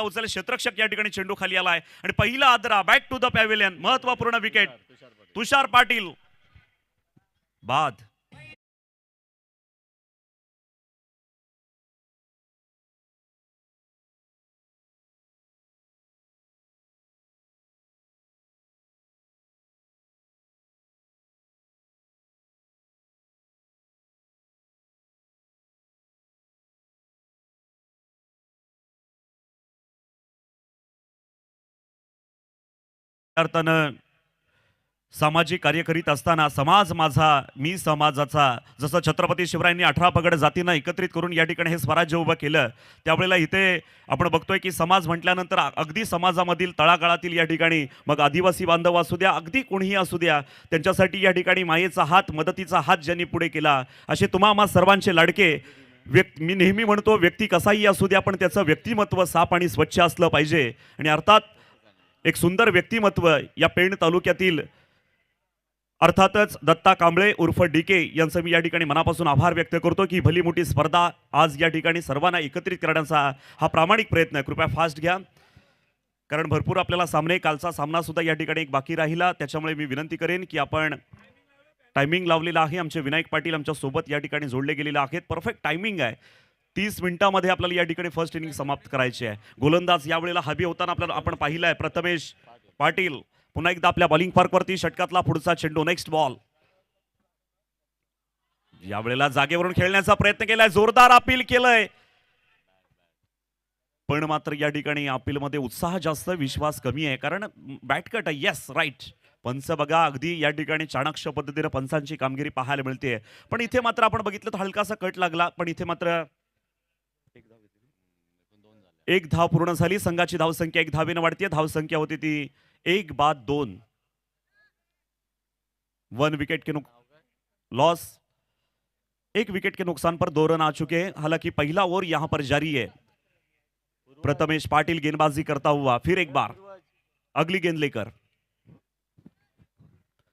उचल क्षेत्ररक्षक या ठिकाणी चेंडू खाली आलाय आणि पहिला आदरा बॅक टू द पॅव्हिलियन. महत्वपूर्ण विकेट तुषार पाटील बाद. अर्थानं सामाजिक कार्य करीत असताना समाज माझा मी समाजाचा, जसं छत्रपती शिवरायांनी 18 पगड जातींना एकत्रित करून या ठिकाणी हे स्वराज्य उभं केलं, त्यावेळेला इथे आपण बघतोय की समाज म्हटल्यानंतर अगदी समाजामधील तळागाळातील या ठिकाणी मग आदिवासी बांधव असू द्या, अगदी कोणीही असू द्या, त्यांच्यासाठी या ठिकाणी मायेचा हात, मदतीचा हात ज्यांनी पुढे केला, असे तुम्हा सर्वांचे लाडके मी नेहमी म्हणतो, व्यक्ती कसाही असू द्या पण त्याचं व्यक्तिमत्व साफ आणि स्वच्छ असलं पाहिजे. आणि अर्थात एक सुंदर व्यक्तिमत्व या पेण तालुक्यातील अर्थातच दत्ता कांबळे उर्फ डीके यांचं मी या ठिकाणी मनापासून आभार व्यक्त करतो की भली मोठी स्पर्धा आज या ठिकाणी सर्वांना एकत्रित करण्याचा हा प्रामाणिक प्रयत्न आहे. कृपया फास्ट घ्या, कारण भरपूर आपल्याला सामने, कालचा सामना सुद्धा या ठिकाणी एक बाकी राहिला, त्याच्यामुळे मी विनंती करेन की आपण टायमिंग लावलेला आहे. आमचे विनायक पाटील आमच्या सोबत या ठिकाणी जोडले गेलेले आहेत. परफेक्ट टायमिंग आहे. 30 मिनिटांमध्ये आपल्याला या ठिकाणी फर्स्ट इनिंग समाप्त करायची आहे. गोलंदाज यावेळेला हवी होताना आपल्याला आपण पाहिलंय प्रथमेश पाटील पुन्हा एकदा आपल्या बॉलिंग पार्कवरती. षटकातला पुढचा चेंडू, नेक्स्ट बॉल. यावेळेला जागेवरून खेळण्याचा प्रयत्न केलाय, जोरदार अपील केलंय, पण मात्र या ठिकाणी अपीलमध्ये उत्साह जास्त, विश्वास कमी आहे, कारण बॅटकट आहे. Yes right. पंच बघा, अगदी या ठिकाणी चाणक्य पद्धतीने पंचांची कामगिरी पाहायला मिळते. पण इथे मात्र आपण बघितलं तर हलकासा कट लागला, पण इथे मात्र एक धाव पूर्ण झाली. संघाची धावसंख्या 1 धावेने वाढते. धावसंख्या होती ती 1 बाद 2. 1 विकेट के लॉस, 1 विकेट के नुकसान पर 2 रन आ चुके हैं. हालांकि पहला ओवर यहां पर जारी है. प्रथमेश पाटिल गेंदबाजी करता हुआ फिर एक बार अगली गेंद लेकर.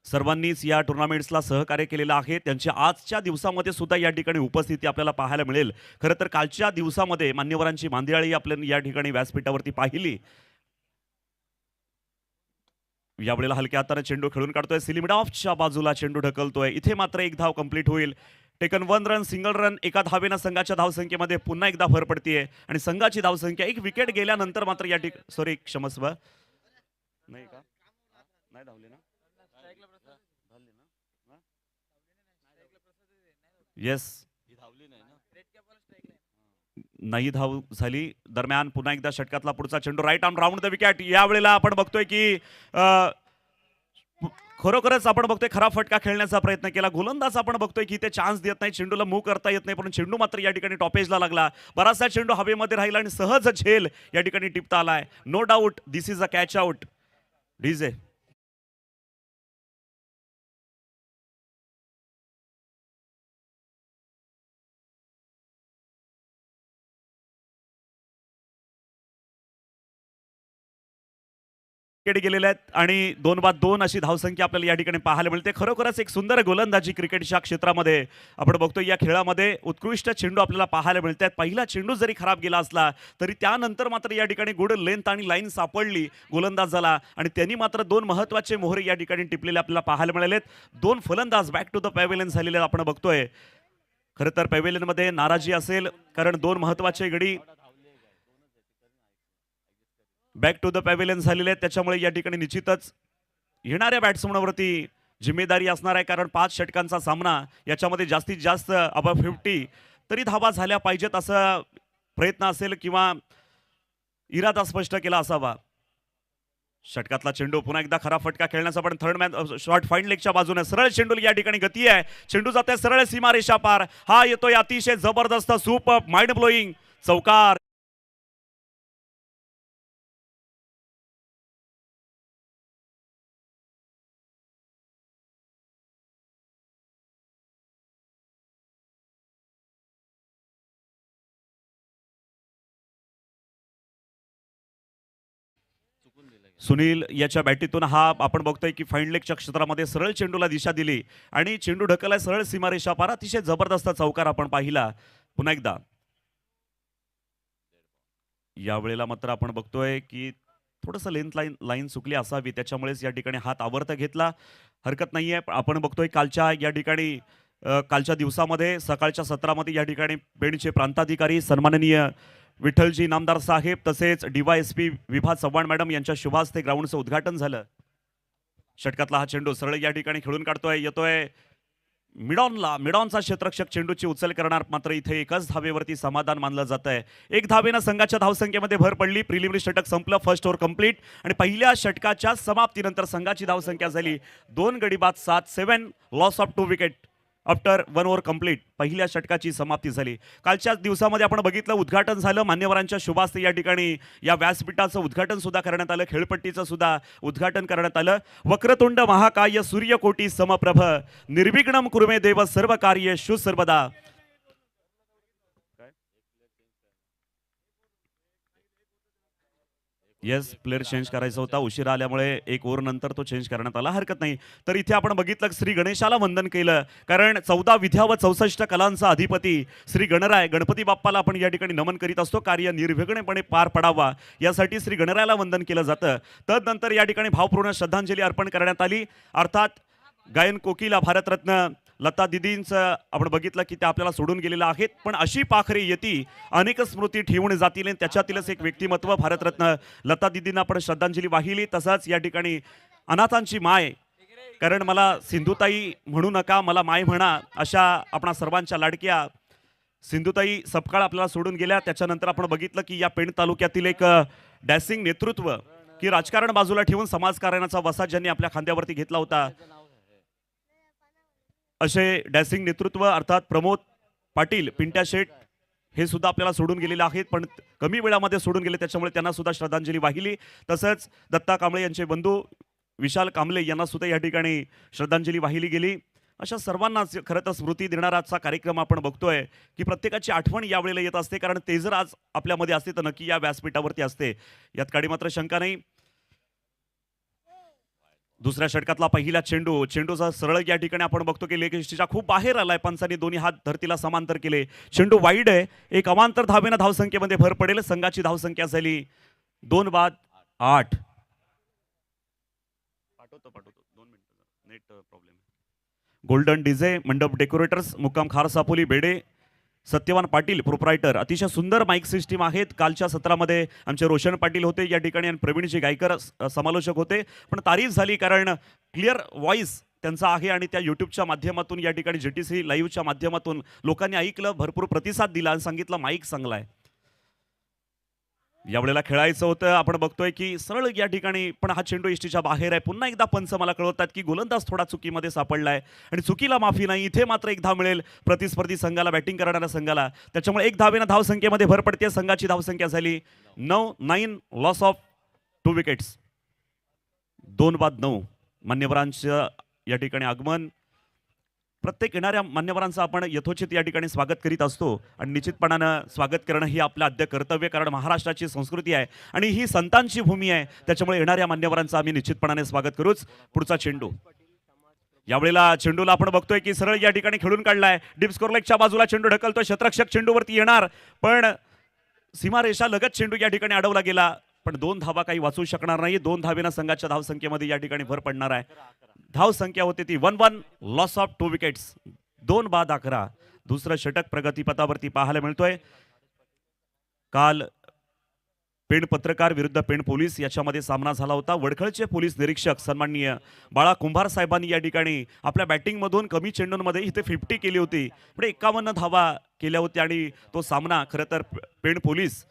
सर्वांनीच या टुर्नामेंट्सला सहकार्य केलेलं आहे. त्यांच्या आजच्या दिवसामध्ये सुद्धा या ठिकाणी उपस्थिती आपल्याला पाहायला मिळेल. खरं तर कालच्या दिवसामध्ये मान्यवरांची मांदियाळी आपल्याला या ठिकाणी व्यासपीठावरती पाहिली. यावेळेला हलक्या हाताने चेंडू खेळून काढतोय, सिलिमिड ऑफच्या बाजूला चेंडू ढकलतोय. इथे मात्र 1 धाव कंप्लीट होईल. Taken 1 run, single run. एका धावेनं संघाच्या धावसंख्येमध्ये पुन्हा एकदा भर पडतीये आणि संघाची धावसंख्या 1 विकेट गेल्यानंतर मात्र या ठिकाणी सॉरी क्षमस्व नाही का, नाही धावले ना, येस नाही धाव झाली. दरम्यान पुन्हा एकदा षटकातला पुढचा चेंडू, right arm round the wicket. यावेळेला आपण बघतोय की खरोखरच आपण बघतोय खरा फटका खेळण्याचा प्रयत्न केला. गोलंदाज आपण बघतोय की ते चान्स देत नाही, चेंडूला मूव्ह करता येत नाही, पण चेंडू मात्र या ठिकाणी टॉपेजला लागला. बराचसा चेंडू हवेमध्ये राहिला आणि सहज झेल या ठिकाणी टिपता आलाय. No doubt this is a catch out. DJ गेलेले आहेत आणि 2 बाद 2 अशी धावसंख्या आपल्याला या ठिकाणी पाहायला मिळते. खरोखरच एक सुंदर गोलंदाजी क्रिकेटच्या क्षेत्रामध्ये आपण बघतो. या खेळामध्ये उत्कृष्ट चेंडू आपल्याला पाहायला मिळतात. पहिला चेंडू जरी खराब गेला असला तरी त्यानंतर मात्र या ठिकाणी गुड लेंथ आणि लाईन सापडली गोलंदाजाला आणि त्यांनी मात्र 2 महत्त्वाचे मोहरे या ठिकाणी टिपलेले आपल्याला पाहायला मिळालेत. 2 फलंदाज बॅक टू द पॅव्हिलियन झालेले आपण बघतोय. खरं तर पॅव्हिलियनमध्ये नाराजी असेल, कारण 2 महत्त्वाचे गडी बॅक टू द पॅव्हिलियन झालेले आहेत. त्याच्यामुळे या ठिकाणी निश्चितच येणाऱ्या बॅट्समनवरती जिम्मेदारी असणार आहे, कारण 5 षटकांचा सामना, याच्यामध्ये जास्तीत जास्त अबव 50 तरी धावा झाल्या पाहिजेत असा प्रयत्न असेल किंवा इरादा स्पष्ट केला असावा. षटकातला चेंडू पुन्हा एकदा खरा फटका खेळण्याचा, पण थर्ड मॅन शॉट फाईन लेगच्या बाजूने सरळ चेंडू या ठिकाणी गती आहे. चेंडू जाते सरळ सीमारेषा पार. हा येतोय अतिशय जबरदस्त सुपर माइंड ब्लोईंग चौकार. सुनील याच्या बॅटीतून हा आपण बघतोय की फाईन लेगच्या क्षेत्रामध्ये सरळ चेंडूला दिशा दिली आणि चेंडू ढकलला सरळ सीमारेषा पार. अतिशय जबरदस्त चौकार आपण पाहिला. पुन्हा एकदा यावेळेला मात्र आपण बघतोय की थोडंसं लेंथ लाईन चुकली असावी, त्याच्यामुळेच या ठिकाणी हात आवर्त घेतला. हरकत नाहीये. आपण बघतोय कालच्या या ठिकाणी कालच्या दिवसामध्ये सकाळच्या सत्रामध्ये या ठिकाणी पेणचे प्रांताधिकारी सन्माननीय विठ्ठलजी नामदार साहेब तसेच DYSP विभा चव्हाण मॅडम यांच्या शुभ हस्ते ग्राउंडचं उद्घाटन झालं. षटकातला हा चेंडू सरळ या ठिकाणी खेळून काढतोय, येतोय मिडॉनचा क्षेत्ररक्षक चेंडूची उचल करणार, मात्र इथे एकच धावेवरती समाधान मानलं जात आहे. एक धावेनं संघाच्या धावसंख्येमध्ये भर पडली. प्रिलिमिनरी षटक संपलं, फर्स्ट ओव्हर कंप्लीट आणि पहिल्या षटकाच्या समाप्तीनंतर संघाची धावसंख्या झाली 2 गडी बाद 7 loss of 2 wicket after 1 over complete. पहिल्या षटकाची समाप्ती झाली. कालच्या दिवसामध्ये आपण बघितलं उद्घाटन झालं, मान्यवरांच्या शुभास्ते या ठिकाणी या व्यासपीठाचं उद्घाटन सुद्धा करण्यात आलं, खेळपट्टीचं सुद्धा उद्घाटन करण्यात आलं. वक्रतुंड महाकाय सूर्यकोटी समप्रभ निर्विघ्नम कुर्मे देव सर्व कार्य सर्वदा. येस, प्लेअर चेंज करायचा होता, उशिरा आल्यामुळे 1 ओव्हर नंतर तो चेंज करण्यात आला. हरकत नाही. तर इथे आपण बघितलं श्री गणेशाला वंदन केलं, कारण 14 विद्या व 64 कलांचा अधिपती श्री गणराय गणपती बाप्पाला आपण या ठिकाणी नमन करीत असतो. कार्य निर्विघ्नपणे पार पडावा यासाठी श्री गणरायाला वंदन केलं जातं. तदनंतर या ठिकाणी भावपूर्ण श्रद्धांजली अर्पण करण्यात आली. अर्थात गायन कोकिला भारतरत्न लता दिदींचं आपण बघितलं की त्या आपल्याला सोडून गेलेल्या आहेत, पण अशी पाखरे येती अनेक स्मृती ठेवून जातील. त्याच्यातीलच एक व्यक्तिमत्व भारतरत्न लता दिदींना आपण श्रद्धांजली वाहिली. तसंच या ठिकाणी अनाथांची माय, कारण मला सिंधुताई म्हणू नका मला माय म्हणा, अशा आपणा सर्वांच्या लाडक्या सिंधुताई सपकाळ आपल्याला सोडून गेल्या. त्याच्यानंतर आपण बघितलं की या पेण तालुक्यातील एक डॅसिंग नेतृत्व की राजकारण बाजूला ठेवून समाजकारणाचा वसा ज्यांनी आपल्या खांद्यावरती घेतला होता, असे डॅसिंग नेतृत्व अर्थात प्रमोद पाटील पिंट्या शेठ हे सुद्धा आपल्याला सोडून गेलेले आहेत, पण कमी वेळामध्ये सोडून गेले, त्याच्यामुळे त्यांना सुद्धा श्रद्धांजली वाहिली. तसंच दत्ता कांबळे यांचे बंधू विशाल कांबळे यांना सुद्धा या ठिकाणी श्रद्धांजली वाहिली गेली. अशा सर्वांनाच खरं तर स्मृती देणाराचा कार्यक्रम आपण बघतोय की प्रत्येकाची आठवण यावेळेला येत असते, कारण ते जर आज आपल्यामध्ये असते तर नक्की या व्यासपीठावरती असते, यात काही मात्र शंका नाही. दुसऱ्या षटकातला पहिला चेंडूचा सरळ या ठिकाणी आपण बघतो की लेगेस्टीच्या खूप बाहेर आलाय. पंचांनी दोन्ही हात धरतीला समांतर केले. चेंडू वाईड आहे. एक अवांतर धावेनं धावसंख्येमध्ये भर पडेल. संघाची धावसंख्या झाली 2 बाद 8. पाठवतो 2 मिनिटं, नेट प्रॉब्लेम. गोल्डन डीजे मंडप डेकोरेटर्स मुक्काम खार सापोली बेडे, सत्यवान पाटील प्रोप्रायटर. अतिशय सुंदर माईक सिस्टीम आहेत. कालच्या सत्रामध्ये आमचे रोशन पाटील होते या ठिकाणी आणि प्रवीणजी गायकर समालोचक होते, पण तारीफ झाली कारण क्लिअर व्हॉइस त्यांचा आहे आणि त्या यूट्यूबच्या माध्यमातून या ठिकाणी GTC लाईव्हच्या माध्यमातून लोकांनी ऐकलं, भरपूर प्रतिसाद दिला आणि सांगितलं माईक चांगला आहे. यावेळेला खेळायचं होतं. आपण बघतोय की सरळ या ठिकाणी पण हा चेंडू एसटीच्या बाहेर आहे. पुन्हा एकदा पंच मला कळवतात की गोलंदाज थोडा चुकीमध्ये सापडलाय आणि चुकीला माफी नाही. इथे मात्र एक धाव मिळेल प्रतिस्पर्धी संघाला, बॅटिंग करणाऱ्या संघाला. त्याच्यामुळे एक धावेनं धावसंख्येमध्ये भर पडते. संघाची धावसंख्या झाली 9 लॉस ऑफ 2 विकेट्स 2 बाद 9. मान्यवरांचं या ठिकाणी आगमन, प्रत्येक येणाऱ्या मान्यवरांचं आपण यथोचित या ठिकाणी स्वागत करीत असतो आणि निश्चितपणानं स्वागत करणं ही आपलं आद्य कर्तव्य, कारण महाराष्ट्राची संस्कृती आहे आणि ही संतांची भूमी आहे. त्याच्यामुळे येणाऱ्या मान्यवरांचं आम्ही निश्चितपणाने स्वागत करूच. पुढचा चेंडू, यावेळेला चेंडूला आपण बघतोय की सरळ या ठिकाणी खेळून काढलाय. डीप स्कोर लेगच्या बाजूला चेंडू ढकलतोय. क्षेत्ररक्षक चेंडूवरती येणार, पण सीमारेषा लगत चेंडू या ठिकाणी अडवला गेला, पण 2 धावा काही वाचू शकणार नाही. 2 धावेनं संघाच्या धावसंख्येमध्ये या ठिकाणी भर पडणार आहे. धावसंख्या होती ती 1 लॉस ऑफ 2 विकेट्स 2 बाद 11. दुसरं षटक प्रगतीपथावरती पाहायला मिळतोय. काल पेण पत्रकार विरुद्ध पेण पोलीस याच्यामध्ये सामना झाला होता. वडखळचे पोलीस निरीक्षक सन्माननीय बाळा कुंभार साहेबांनी या ठिकाणी आपल्या बॅटिंगमधून कमी चेंडूंमध्ये इथे 50 केली होती, पण 51 धावा केल्या होत्या आणि तो सामना खरं तर पेण पोलीस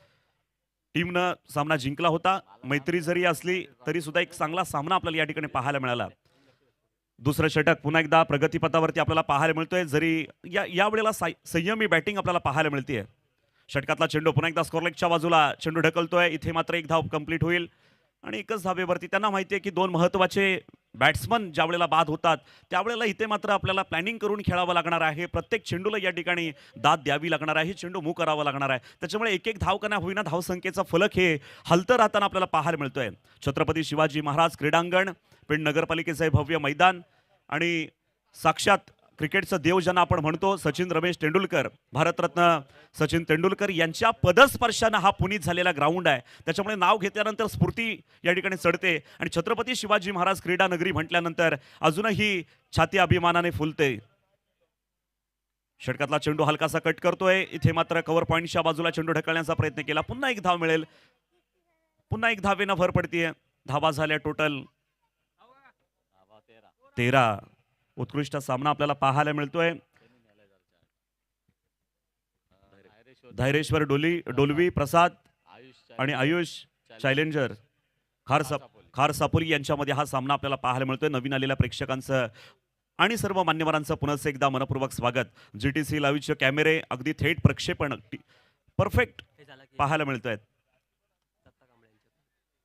टीमनं सामना जिंकला होता. मैत्री जरी असली तरी सुद्धा एक चांगला सामना आपल्याला या ठिकाणी पाहायला मिळाला. दुसरं षटक पुन्हा एकदा प्रगतीपथावरती आपल्याला पाहायला मिळतोय, जरी यावेळेला संयमी बॅटिंग आपल्याला पाहायला मिळते. षटकातला चेंडू पुन्हा एकदा स्कोरलेगच्या बाजूला चेंडू ढकलतोय. इथे मात्र एक धाव कंप्लीट होईल आणि एकच धावेवरती त्यांना माहिती आहे की 2 महत्त्वाचे बॅट्समन ज्या वेळेला बाद होतात त्यावेळेला इथे मात्र आपल्याला प्लॅनिंग करून खेळावं लागणार आहे. प्रत्येक चेंडूला या ठिकाणी दाद द्यावी लागणार आहे. चेंडू मूव करावा लागणार आहे. त्याच्यामुळे एक धाव का होईना धावसंख्येचा फलक हे हलतं राहताना आपल्याला पाहायला मिळतोय. छत्रपती शिवाजी महाराज क्रीडांगण, पेण नगरपालिकेचे भव्य मैदान आणि साक्षात क्रिकेटचं देव ज्यांना आपण म्हणतो, सचिन रमेश तेंडुलकर, भारतरत्न सचिन तेंडुलकर यांच्या पदस्पर्शानं हा पुनीत झालेला ग्राउंड आहे. त्याच्यामुळे नाव घेतल्यानंतर स्फूर्ती या ठिकाणी चढते आणि छत्रपती शिवाजी महाराज क्रीडा नगरी म्हटल्यानंतर अजूनही छाती अभिमानाने फुलते. षटकातला चेंडू हलकासा कट करतोय. इथे मात्र कव्हर पॉइंटच्या बाजूला चेंडू ढकलण्याचा प्रयत्न केला. पुन्हा एक धाव मिळेल. पुन्हा एक धावेनं भर पडतीये. धावा झाल्या टोटल 13. उत्कृष्ट सामना आपल्याला पाहायला मिळतोय. धैर्येश्वर डोलवी प्रसाद आणि आयुष चॅलेंजर खार सापोली यांच्यामध्ये हा सामना आपल्याला पाहायला मिळतोय. नवीन आलेल्या प्रेक्षकांचं आणि सर्व मान्यवरांचं पुन्हा एकदा मनपूर्वक स्वागत. GTC लाईव्हचे कॅमेरे अगदी थेट प्रक्षेपण परफेक्ट पाहायला मिळत आहेत.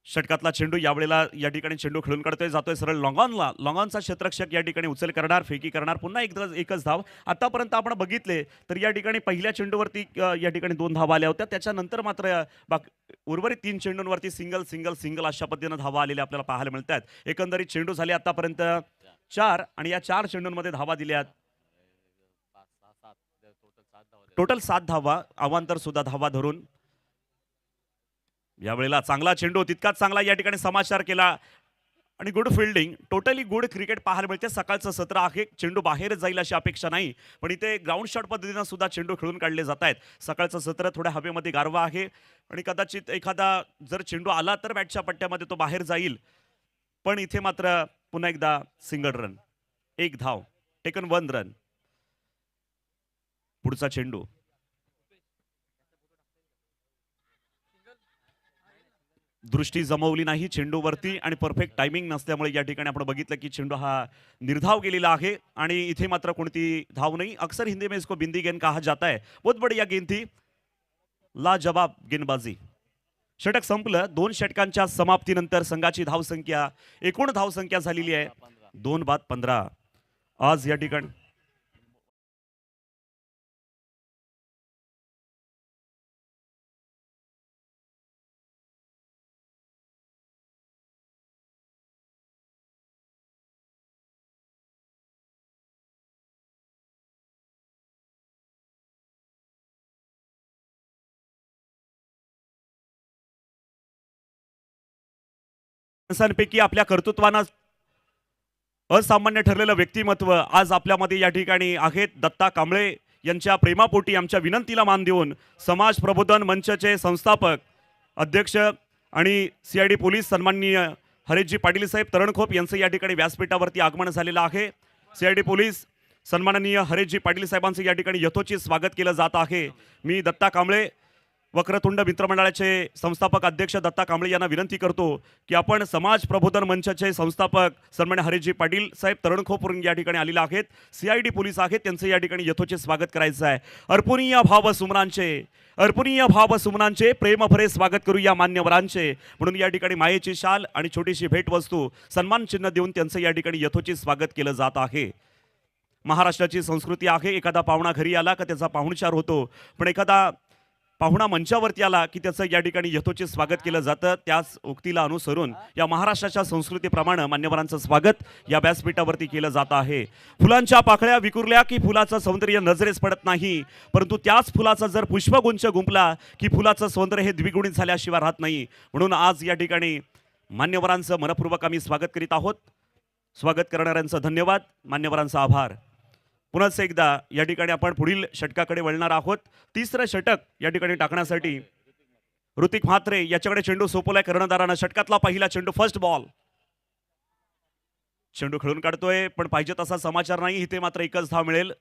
षटकातला चेंडू यावेळेला या ठिकाणी चेंडू खेळून काढतोय, जातोय सरळ लॉंगॉनला. लॉंगॉनचा क्षेत्ररक्षक या ठिकाणी उचल करणार, फेकी करणार. पुन्हा एकच धाव. आतापर्यंत आपण बघितले तर या ठिकाणी पहिल्या चेंडूवरती या ठिकाणी 2 धावा आल्या होत्या. त्याच्यानंतर मात्र उर्वरित 3 चेंडूंवरती सिंगल सिंगल सिंगल अशा पद्धतीने धावा आलेल्या आपल्याला पाहायला मिळतात. एकंदरीत चेंडू झाले आतापर्यंत 4 आणि या 4 चेंडूंमध्ये धावा दिल्यात. टोटल 7 धावा, अवांतर सुद्धा धावा धरून यावेळेला चांगला चेंडू, तितकाच चांगला या ठिकाणी समाचार केला आणि good fielding. Totally good cricket पाहायला मिळते. सकाळचं सत्र आहे, चेंडू बाहेर जाईल अशी अपेक्षा नाही, पण इथे ग्राउंड शॉट पद्धतीने सुद्धा चेंडू खेळून काढले जात आहेत. सकाळचं सत्र थोड्या हवेमध्ये गारवा आहे आणि कदाचित एखादा जर चेंडू आला तर बॅटच्या पट्ट्यामध्ये तो बाहेर जाईल, पण इथे मात्र पुन्हा एकदा सिंगल रन, 1 धाव, टेकन 1 रन. पुढचा चेंडू दृष्टी जमवली नाही चेंडूवरती आणि परफेक्ट टायमिंग नसल्यामुळे या ठिकाणी आपण बघितलं की चेंडू हा निर्धाव गेलेला आहे आणि इथे मात्र कोणती धाव नाही. अक्सर हिंदी में इसको बिंदी गेंद कहा जाता है. बहुत बढ़िया गेंद थी, लाजवाब गेंदबाजी. षटक संपलं. 2 षटकांच्या समाप्तीनंतर संघाची धावसंख्या, एकूण धावसंख्या झालेली आहे 2 बाद 15. आज या ठिकाणी माणसांपैकी आपल्या कर्तृत्वानं असामान्य ठरलेलं व्यक्तिमत्व आज आपल्यामध्ये या ठिकाणी आहेत. दत्ता कांबळे यांच्या प्रेमापोटी आमच्या विनंतीला मान देऊन समाज प्रबोधन मंचचे संस्थापक अध्यक्ष आणि CID पोलीस सन्माननीय हरेशजी पाटील साहेब तरणखोप यांचं या ठिकाणी व्यासपीठावरती आगमन झालेलं आहे. CID पोलीस सन्माननीय हरेशजी पाटील साहेबांचं या ठिकाणी यथोचित स्वागत केलं जात आहे. मी दत्ता कांबळे वक्रतुंड मित्रमंडळाचे संस्थापक अध्यक्ष दत्ता कांबळे यांना विनंती करतो की आपण समाज प्रबोधन मंचाचे संस्थापक सन्मान्य हरेशजी पाटील साहेब तरणखोपवरून या ठिकाणी आलेले आहेत. CID पोलीस आहेत, त्यांचं या ठिकाणी यथोचित स्वागत करायचं आहे. अर्पणीय भाव सुमनांचे प्रेमभरे स्वागत करू या मान्यवरांचे. म्हणून या ठिकाणी मायेची शाल आणि छोटीशी भेटवस्तू सन्मान चिन्ह देऊन त्यांचं या ठिकाणी यथोचित स्वागत केलं जात आहे. महाराष्ट्राची संस्कृती आहे, एखादा पाहुणा घरी आला का त्याचा पाहुणचार होतो, पण एखादा पाहुणा मंचावरती आला की त्याचं या ठिकाणी यथोचित स्वागत केलं जातं. त्याच उक्तीला अनुसरून या महाराष्ट्राच्या संस्कृतीप्रमाणे मान्यवरांचं स्वागत या व्यासपीठावरती केलं जात आहे. फुलांच्या पाकळ्या विखुरल्या की फुलाचं सौंदर्य नजरेस पडत नाही, परंतु त्याच फुलाचा जर पुष्पगुच्छ गुंफला की फुलाचं सौंदर्य हे द्विगुणित झाल्याशिवाय राहत नाही. म्हणून आज या ठिकाणी मान्यवरांचं मनपूर्वक आम्ही स्वागत करीत आहोत. स्वागत करणाऱ्यांचं धन्यवाद, मान्यवरांचा आभार. पुन्हा एकदा या ठिकाणी आपण पुढील षटकाकडे वळणार आहोत. 3रं षटक या ठिकाणी टाकण्यासाठी ऋतिक म्हात्रे याच्याकडे चेंडू सोपवलाय कर्णधारानं. षटकातला पहिला चेंडू, फर्स्ट बॉल. चेंडू खेळून काढतोय पण पाहिजे तसा समाचार नाही. इथे मात्र एकच धाव मिळेल.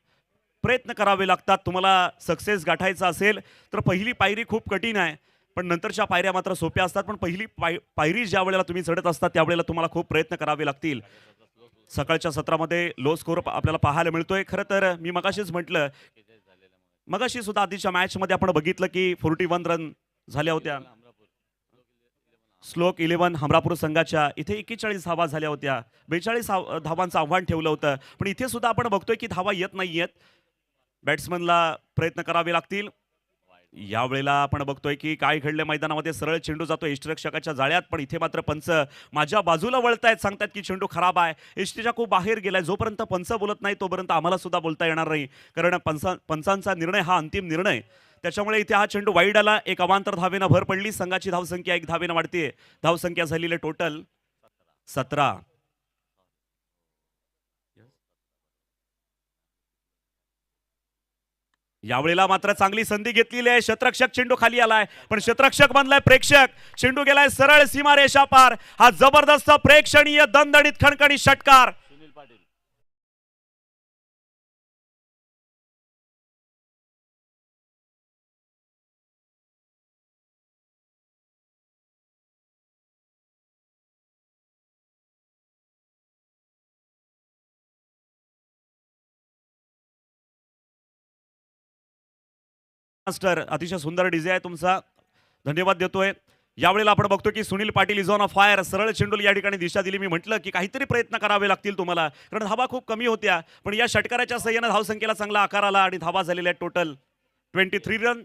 प्रयत्न करावे लागतात. तुम्हाला सक्सेस गाठायचा असेल तर पहिली पायरी खूप कठीण आहे, पण नंतरच्या पायऱ्या मात्र सोप्या असतात. पण पहिली पायरी ज्या वेळेला तुम्ही चढत असतात त्यावेळेला तुम्हाला खूप प्रयत्न करावे लागतील. सकाळच्या सत्रामध्ये लो स्कोर आपल्याला पाहायला मिळतोय. खरं तर मी मगाशीच म्हटलं, मगाशी सुद्धा आधीच्या मॅचमध्ये आपण बघितलं की 41 रन झाल्या होत्या. श्लोक 11 हमरापूर संघाच्या इथे 41 धावा झाल्या होत्या. 42 धावांचं आव्हान ठेवलं होतं, पण इथे सुद्धा आपण बघतोय की धावा येत नाहीयेत. बॅट्समनला प्रयत्न करावे लागतील. यावेळेला आपण बघतोय की काय घडलं मैदानामध्ये, सरळ चेंडू जातो यष्टिरक्षकाच्या जाळ्यात, पण इथे मात्र पंच माझ्या बाजूला वळतायत, सांगतात की चेंडू खराब आहे, यष्टीच्या खूप बाहेर गेलाय. जोपर्यंत पंच बोलत नाही तोपर्यंत आम्हाला सुद्धा बोलता येणार नाही, कारण पंचांचा निर्णय हा अंतिम निर्णय. त्याच्यामुळे इथे हा चेंडू वाईड आला, एक अवांतर धावेनं भर पडली, संघाची धावसंख्या 1 धावेनं वाढते. धावसंख्या झालेली टोटल 17. यावेळेला मात्र चांगली संधी घेतलेली आहे, शतरक्षक चेंडू खाली आलाय, पण शतरक्षक बनलाय प्रेक्षक, चेंडू गेलाय सरळ सीमारेषा पार. हा जबरदस्त प्रेक्षणीय दणदणीत खणखणीत षटकार. मास्टर अतिशय सुंदर डीजे आहे तुमचा, धन्यवाद देतोय. यावेळेला आपण बघतो की Sunil Patil is on a fire, सरळ चेंडूला या ठिकाणी दिशा दिली. मी म्हटलं की काहीतरी प्रयत्न करावे लागतील तुम्हाला, कारण धावा खूप कमी होत्या, पण या षटकाराच्या सहाय्याने धावसंख्येला चांगला आकार आला आणि धावा झालेल्या आहेत टोटल 23 रन.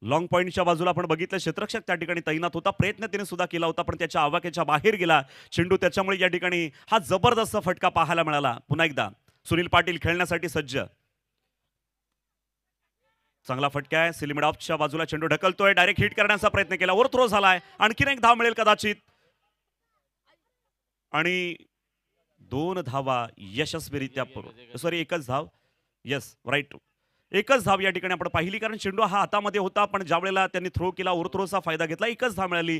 लॉंग पॉईंटच्या बाजूला आपण बघितलं क्षेत्ररक्षक त्या ठिकाणी तैनात होता, प्रयत्न त्याने सुद्धा केला होता, पण त्याच्या आवाक्याच्या बाहेर गेला चेंडू. त्याच्यामुळे या ठिकाणी हा जबरदस्त फटका पाहायला मिळाला. पुन्हा एकदा सुनील पाटील खेळण्यासाठी सज्ज, चांगला फटका आहे. सिलिमिड ऑफच्या बाजूला चेंडू ढकलतोय, डायरेक्ट हिट करण्याचा प्रयत्न केला, वर थ्रो झालाय, आणखीन एक धाव मिळेल कदाचित, आणि 2 धावा यशस्वीरित्या, सॉरी एकच धाव, यस राईट, एकच धाव या ठिकाणी आपण पाहिली, कारण चेंडू हा हातामध्ये होता, पण ज्या वेळेला त्यांनी थ्रो केला ओव्हर थ्रोचा फायदा घेतला, एकच धाव मिळाली.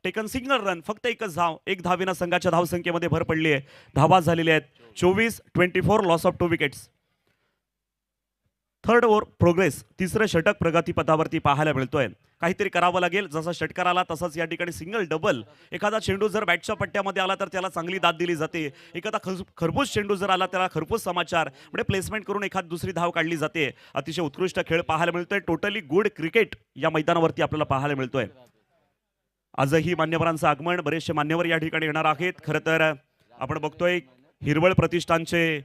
टेकन सिंगल रन, फक्त एकच धाव, एक धावेनं संघाच्या धावसंख्येमध्ये भर पडली आहे. धावा झालेल्या आहेत 24-24, loss of 2 wickets. Third over progress, तिसरं षटक प्रगतीपथावरती पाहायला मिळतोय. काहीतरी करावं लागेल, जसा षटकार आला तसंच या ठिकाणी सिंगल डबल, एखादा चेंडू जर बॅटच्या पट्ट्यामध्ये आला तर त्याला चांगली दाद दिली जाते, एखादा खरबूज चेंडू जर आला त्याला खरबूज समाचार म्हणजे प्लेसमेंट करून एखाद दुसरी धाव काढली जाते. अतिशय उत्कृष्ट खेळ पाहायला मिळतोय, टोटली गुड क्रिकेट या मैदानावरती आपल्याला पाहायला मिळतोय. आजही मान्यवरांचं आगमन, बरेचसे मान्यवर या ठिकाणी येणार आहेत. खरं तर आपण बघतोय हिरवळ प्रतिष्ठानचे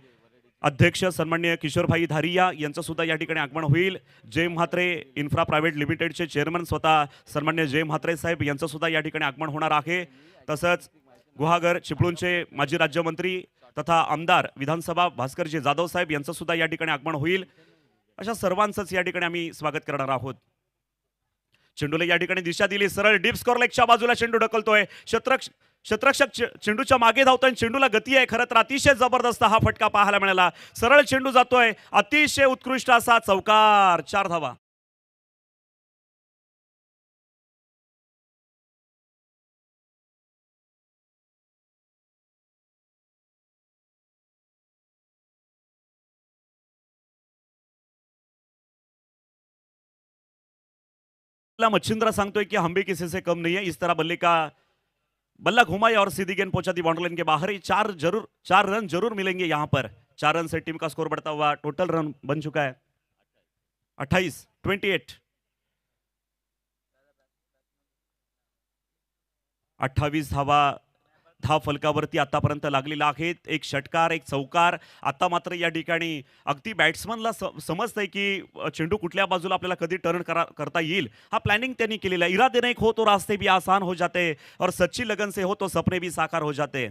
अध्यक्ष सन्माननीय किशोरभाई धारिया यांचं सुद्धा या ठिकाणी आगमन होईल. जय म्हात्रे इन्फ्रा प्रायव्हेट लिमिटेडचे चेअरमन स्वतः सन्माननीय जय म्हात्रे साहेब यांचं सुद्धा या ठिकाणी आगमन होणार आहे. तसंच गुहागर चिपळूणचे माजी राज्यमंत्री तथा आमदार विधानसभा भास्करजी जाधव साहेब यांचं सुद्धा या ठिकाणी आगमन होईल. अशा सर्वांचंच या ठिकाणी आम्ही स्वागत करणार आहोत. चेंडूला या ठिकाणी दिशा दिली, सरळ डीप स्कोर लेगच्या बाजूला चेंडू ढकलतोय, शतरक्षक चेंडूच्या मागे धावतोय, चेंडूला गती आहे. खरं तर अतिशय जबरदस्त हा फटका पाहायला मिळाला, सरळ चेंडू जातोय, अतिशय उत्कृष्ट असा चौकार, 4 धावा. मच्छिंद्रा सांगतोय कि हम भी किसी से कम नहीं है, इस तरह बल्ले का बल्ला घुमाया और सीधी गेंद पहुंचा दी बाउंड्री लाइन के बाहर ही. 4 रन जरूर मिलेंगे यहाँ पर. 4 रन से टीम का स्कोर बढ़ता हुआ टोटल रन बन चुका है 28. 28 धावा धाव फलकावरती आतापर्यंत लागलेला आहेत. एक षटकार, एक चौकार. आता मात्र या ठिकाणी अगदी बॅट्समनला समजतंय की चेंडू कुठल्या बाजूला आपल्याला कधी टर्न करता येईल, हा प्लॅनिंग त्यांनी केलेला आहे. इरादे नहीं हो तो रास्ते भी आसान हो जाते और सच्ची लगन से हो तो सपने भी साकार हो जाते.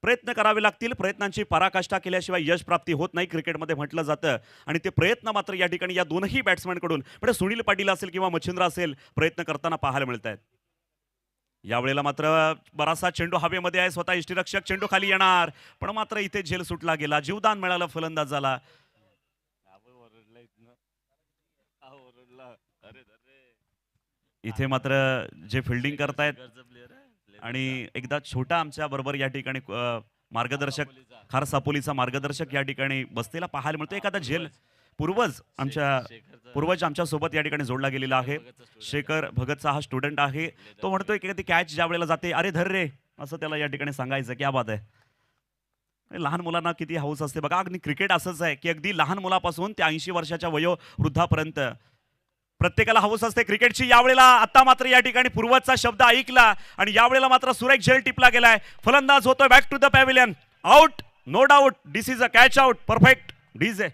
प्रयत्न करावे लागतील, प्रयत्नांची पराकाष्ठा केल्याशिवाय यश प्राप्ती होत नाही क्रिकेटमध्ये म्हटलं जातं, आणि ते प्रयत्न मात्र या ठिकाणी या दोनही बॅट्समॅनकडून म्हणजे सुनील पाटील असेल किंवा मच्छिंद्र असेल प्रयत्न करताना पाहायला मिळत आहेत. यावेळेला मात्र बराचसा चेंडू हवेमध्ये आहे, स्वतः यष्टिरक्षक चेंडू खाली येणार, पण मात्र इथे झेल सुटला गेला, जीवदान मिळालं फलंदाजाला. इथे मात्र जे फिल्डिंग करतायत आणि एकदा छोटा आमच्या बरोबर या ठिकाणी मार्गदर्शक खार सापोलीचा मार्गदर्शक या ठिकाणी बसलेला पाहायला मिळतो. एखादा झेल पूर्वज आमच्या सोबत या ठिकाणी जोडला गेलेला आहे. शेखर भगतचा हा स्टुडंट आहे. तो म्हणतोय की ती कॅच ज्या वेळेला जाते, अरे धर रे, असं त्याला या ठिकाणी सांगायचं. क्या बात आहे. लहान मुलांना किती हौस असते बघा. अगदी क्रिकेट असंच आहे की अगदी लहान मुलापासून ते 80 वर्षाच्या वयोवृद्धापर्यंत प्रत्येकाला हौस असते क्रिकेटची. यावेळेला आता मात्र या ठिकाणी पूर्वजचा शब्द ऐकला आणि यावेळेला मात्र सुरेख झेल टिपला गेलाय. फलंदाज होतोय back to the pavilion. Out, no doubt, this is a catch out, perfect DJ.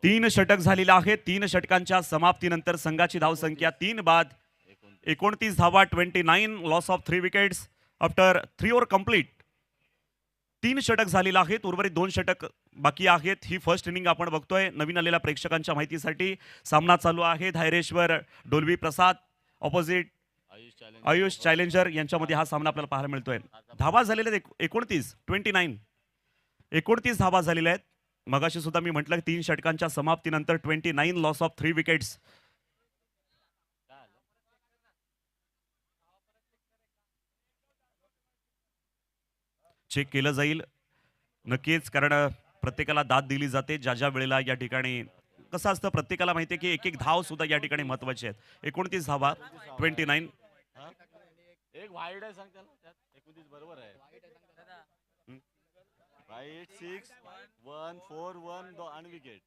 तीन षटक झालेले आहेत. 3 षटकांच्या समाप्तीनंतर संघाची धावसंख्या 3 बाद 29 धावा 29 loss of 3 wickets after 3 over complete. 3 षटक झालेले आहेत. उर्वरित 2 षटक बाकी आहेत. ही फर्स्ट इनिंग आपण बघतोय. नवीन आलेल्या प्रेक्षकांच्या माहितीसाठी सामना चालू आहे. धायरेश्वर डोलवी प्रसाद ऑपोजिट आयुष चॅलेंजर यांच्यामध्ये हा सामना आपल्याला पाहायला मिळतोय. धावा झालेल्या 29 धावा झालेल्या आहेत. मगाशी सुद्धा मी म्हटलं 3 षटकांच्या समाप्तीनंतर 29 लॉस ऑफ 3 विकेट्स. चेक केलं जाईल नक्कीच, कारण प्रत्येकाला दाद दिली जाते ज्या ज्या वेळेला. या ठिकाणी कसं असतं, प्रत्येकाला माहिती आहे की एक एक धाव सुद्धा या ठिकाणी महत्वाची आहेत. 29 धावा 29. एक वाईड आहे सांग त्याला, त्यात 29 बरोबर आहे. राईट 6 1 4 1 आणि विकेट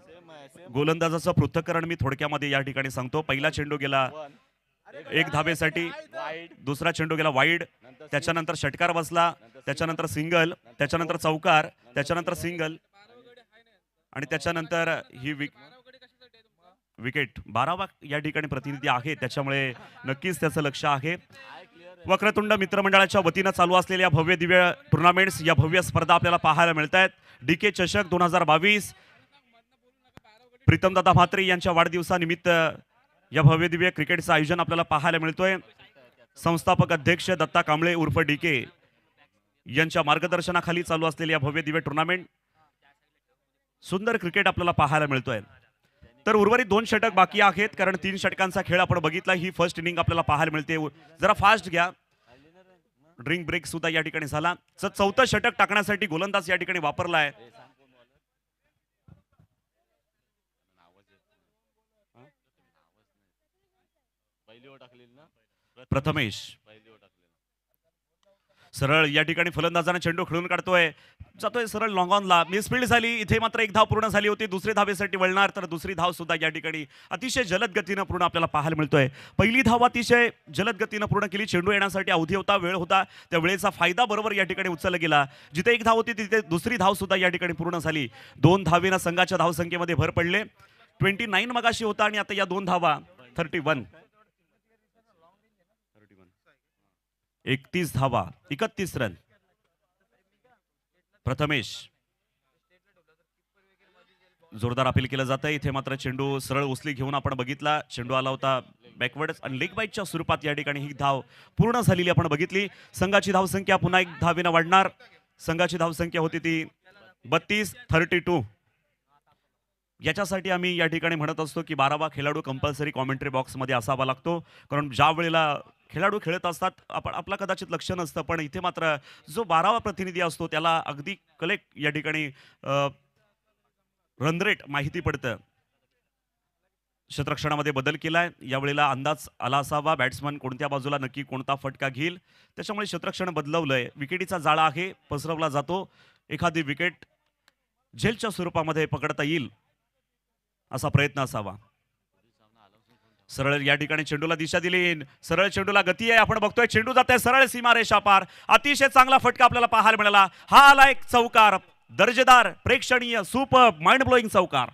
सेम आहे. सेम गोलंदाजाचं पृथक्करण मी थोडक्यामध्ये या ठिकाणी सांगतो. पहिला चेंडू गेला 1 धावेसाठी, दुसरा चेंडू गेला वाईड, त्याच्यानंतर षटकार बसला, त्याच्यानंतर सिंगल, त्याच्यानंतर चौकार, त्याच्यानंतर सिंगल आणि त्याच्यानंतर ही विकेट. 12वा या ठिकाणी प्रतिनिधी आहे, त्याच्यामुळे नक्कीच त्याचं लक्ष आहे. वक्रतुंड मित्रमंडळाच्या वतीनं चालू असलेल्या भव्य दिव्य टुर्नामेंट्स, या भव्य स्पर्धा आपल्याला पाहायला मिळत आहेत. DK चषक 2022 प्रीतमदादा म्हात्रे यांच्या वाढदिवसानिमित्त या भव्य दिव्य क्रिकेटचं आयोजन आपल्याला पाहायला मिळतोय. संस्थापक अध्यक्ष दत्ता कांबळे उर्फ DK यांच्या मार्गदर्शनाखाली चालू असलेल्या भव्य दिव्य टुर्नामेंट, सुंदर क्रिकेट आपल्याला पाहायला मिळतोय. तर उर्वरित 2 षटक बाकी आहेत, कारण 3 षटकांचा खेळ आपण बघितला. ही फर्स्ट इनिंग आपल्याला पाहायला मिळते. जरा फास्ट घ्या. ड्रिंक ब्रेक सुद्धा या ठिकाणी झाला. चौथं षटक टाकण्यासाठी गोलंदाज या ठिकाणी वापरला आहे. प्रथमेश सरळ या ठिकाणी फलंदाजाने चेंडू खेळून काढतोय, जातोय सरळ लॉंग ऑनला. मिसफिल्ड झाली. इथे मात्र 1 धाव पूर्ण झाली होती. दुसरी धावेसाठी वळणार, तर दुसरी धाव सुद्धा या ठिकाणी अतिशय जलद गतीनं पूर्ण आपल्याला पाहायला मिळतोय. पहिली धाव अतिशय जलद गतीनं पूर्ण केली. चेंडू येण्यासाठी अवधी होता, वेळ होता, त्या वेळेचा फायदा बरोबर या ठिकाणी उचलला गेला. जिथे 1 धाव होती तिथे दुसरी धाव सुद्धा या ठिकाणी पूर्ण झाली. 2 धावेनं संघाच्या धावसंख्येमध्ये भर पडले. 29 मगाशी होता आणि आता या 2 धावा 31. 31 धावा 31 रन. प्रथमेश जोरदार अपील केलं जातं. इथे मात्र चेंडू सरळ उचली घेऊन आपण बघितला. चेंडू आला होता बॅकवर्ड आणि लेग बाईटच्या स्वरूपात या ठिकाणी ही धाव पूर्ण झालेली आपण बघितली. संघाची धावसंख्या पुन्हा 1 धावेनं वाढणार. संघाची धावसंख्या होती ती 32-32. याच्यासाठी आम्ही या ठिकाणी म्हणत असतो की 12वा खेळाडू कंपल्सरी कॉमेंट्री बॉक्समध्ये असावा लागतो, कारण ज्या वेळेला खेळाडू खेळत असतात आपला कदाचित लक्ष नसतं, पण इथे मात्र जो 12वा प्रतिनिधी असतो त्याला अगदी कलेक्ट या ठिकाणी रन रेट माहिती पडतं. क्षेत्ररक्षणामध्ये बदल केलाय. यावेळेला अंदाज आला असावा बॅट्समन कोणत्या बाजूला नक्की कोणता फटका घेईल, त्याच्यामुळे क्षेत्ररक्षण बदलवलंय. विकेटीचा जाळा आहे, पसरवला जातो. एखादी विकेट झेलच्या स्वरूपामध्ये पकडता येईल असा प्रयत्न असावा. सरळ या ठिकाणी चेंडूला दिशा दिली. सरळ चेंडूला गती आहे. आपण बघतोय चेंडू जाते सरळ सीमारेषा पार. अतिशय चांगला फटका आपल्याला पाहायला मिळाला. हा आला एक चौकार, दर्जेदार, प्रेक्षणीय, सुपर, माइंड ब्लोईंग चौकार.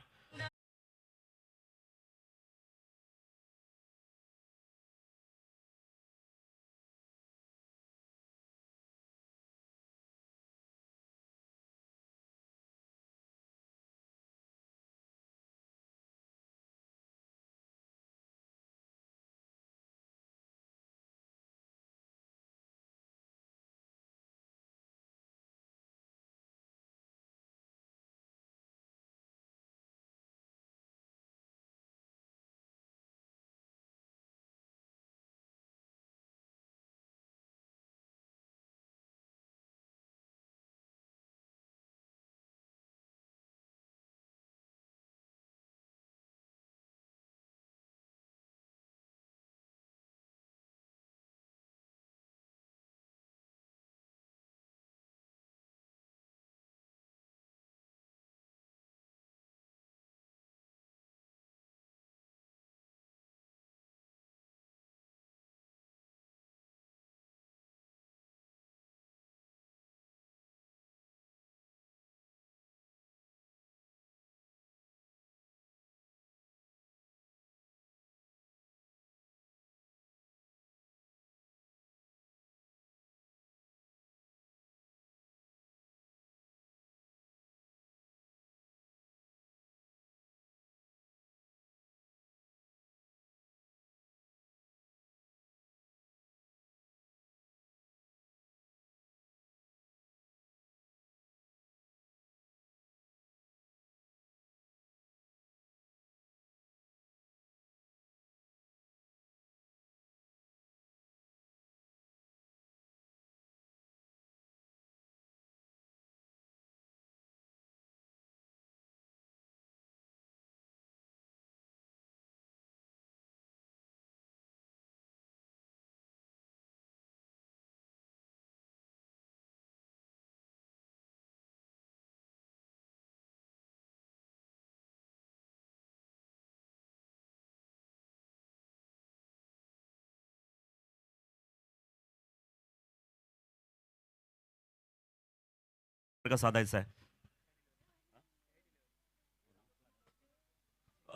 साधायचा आहे.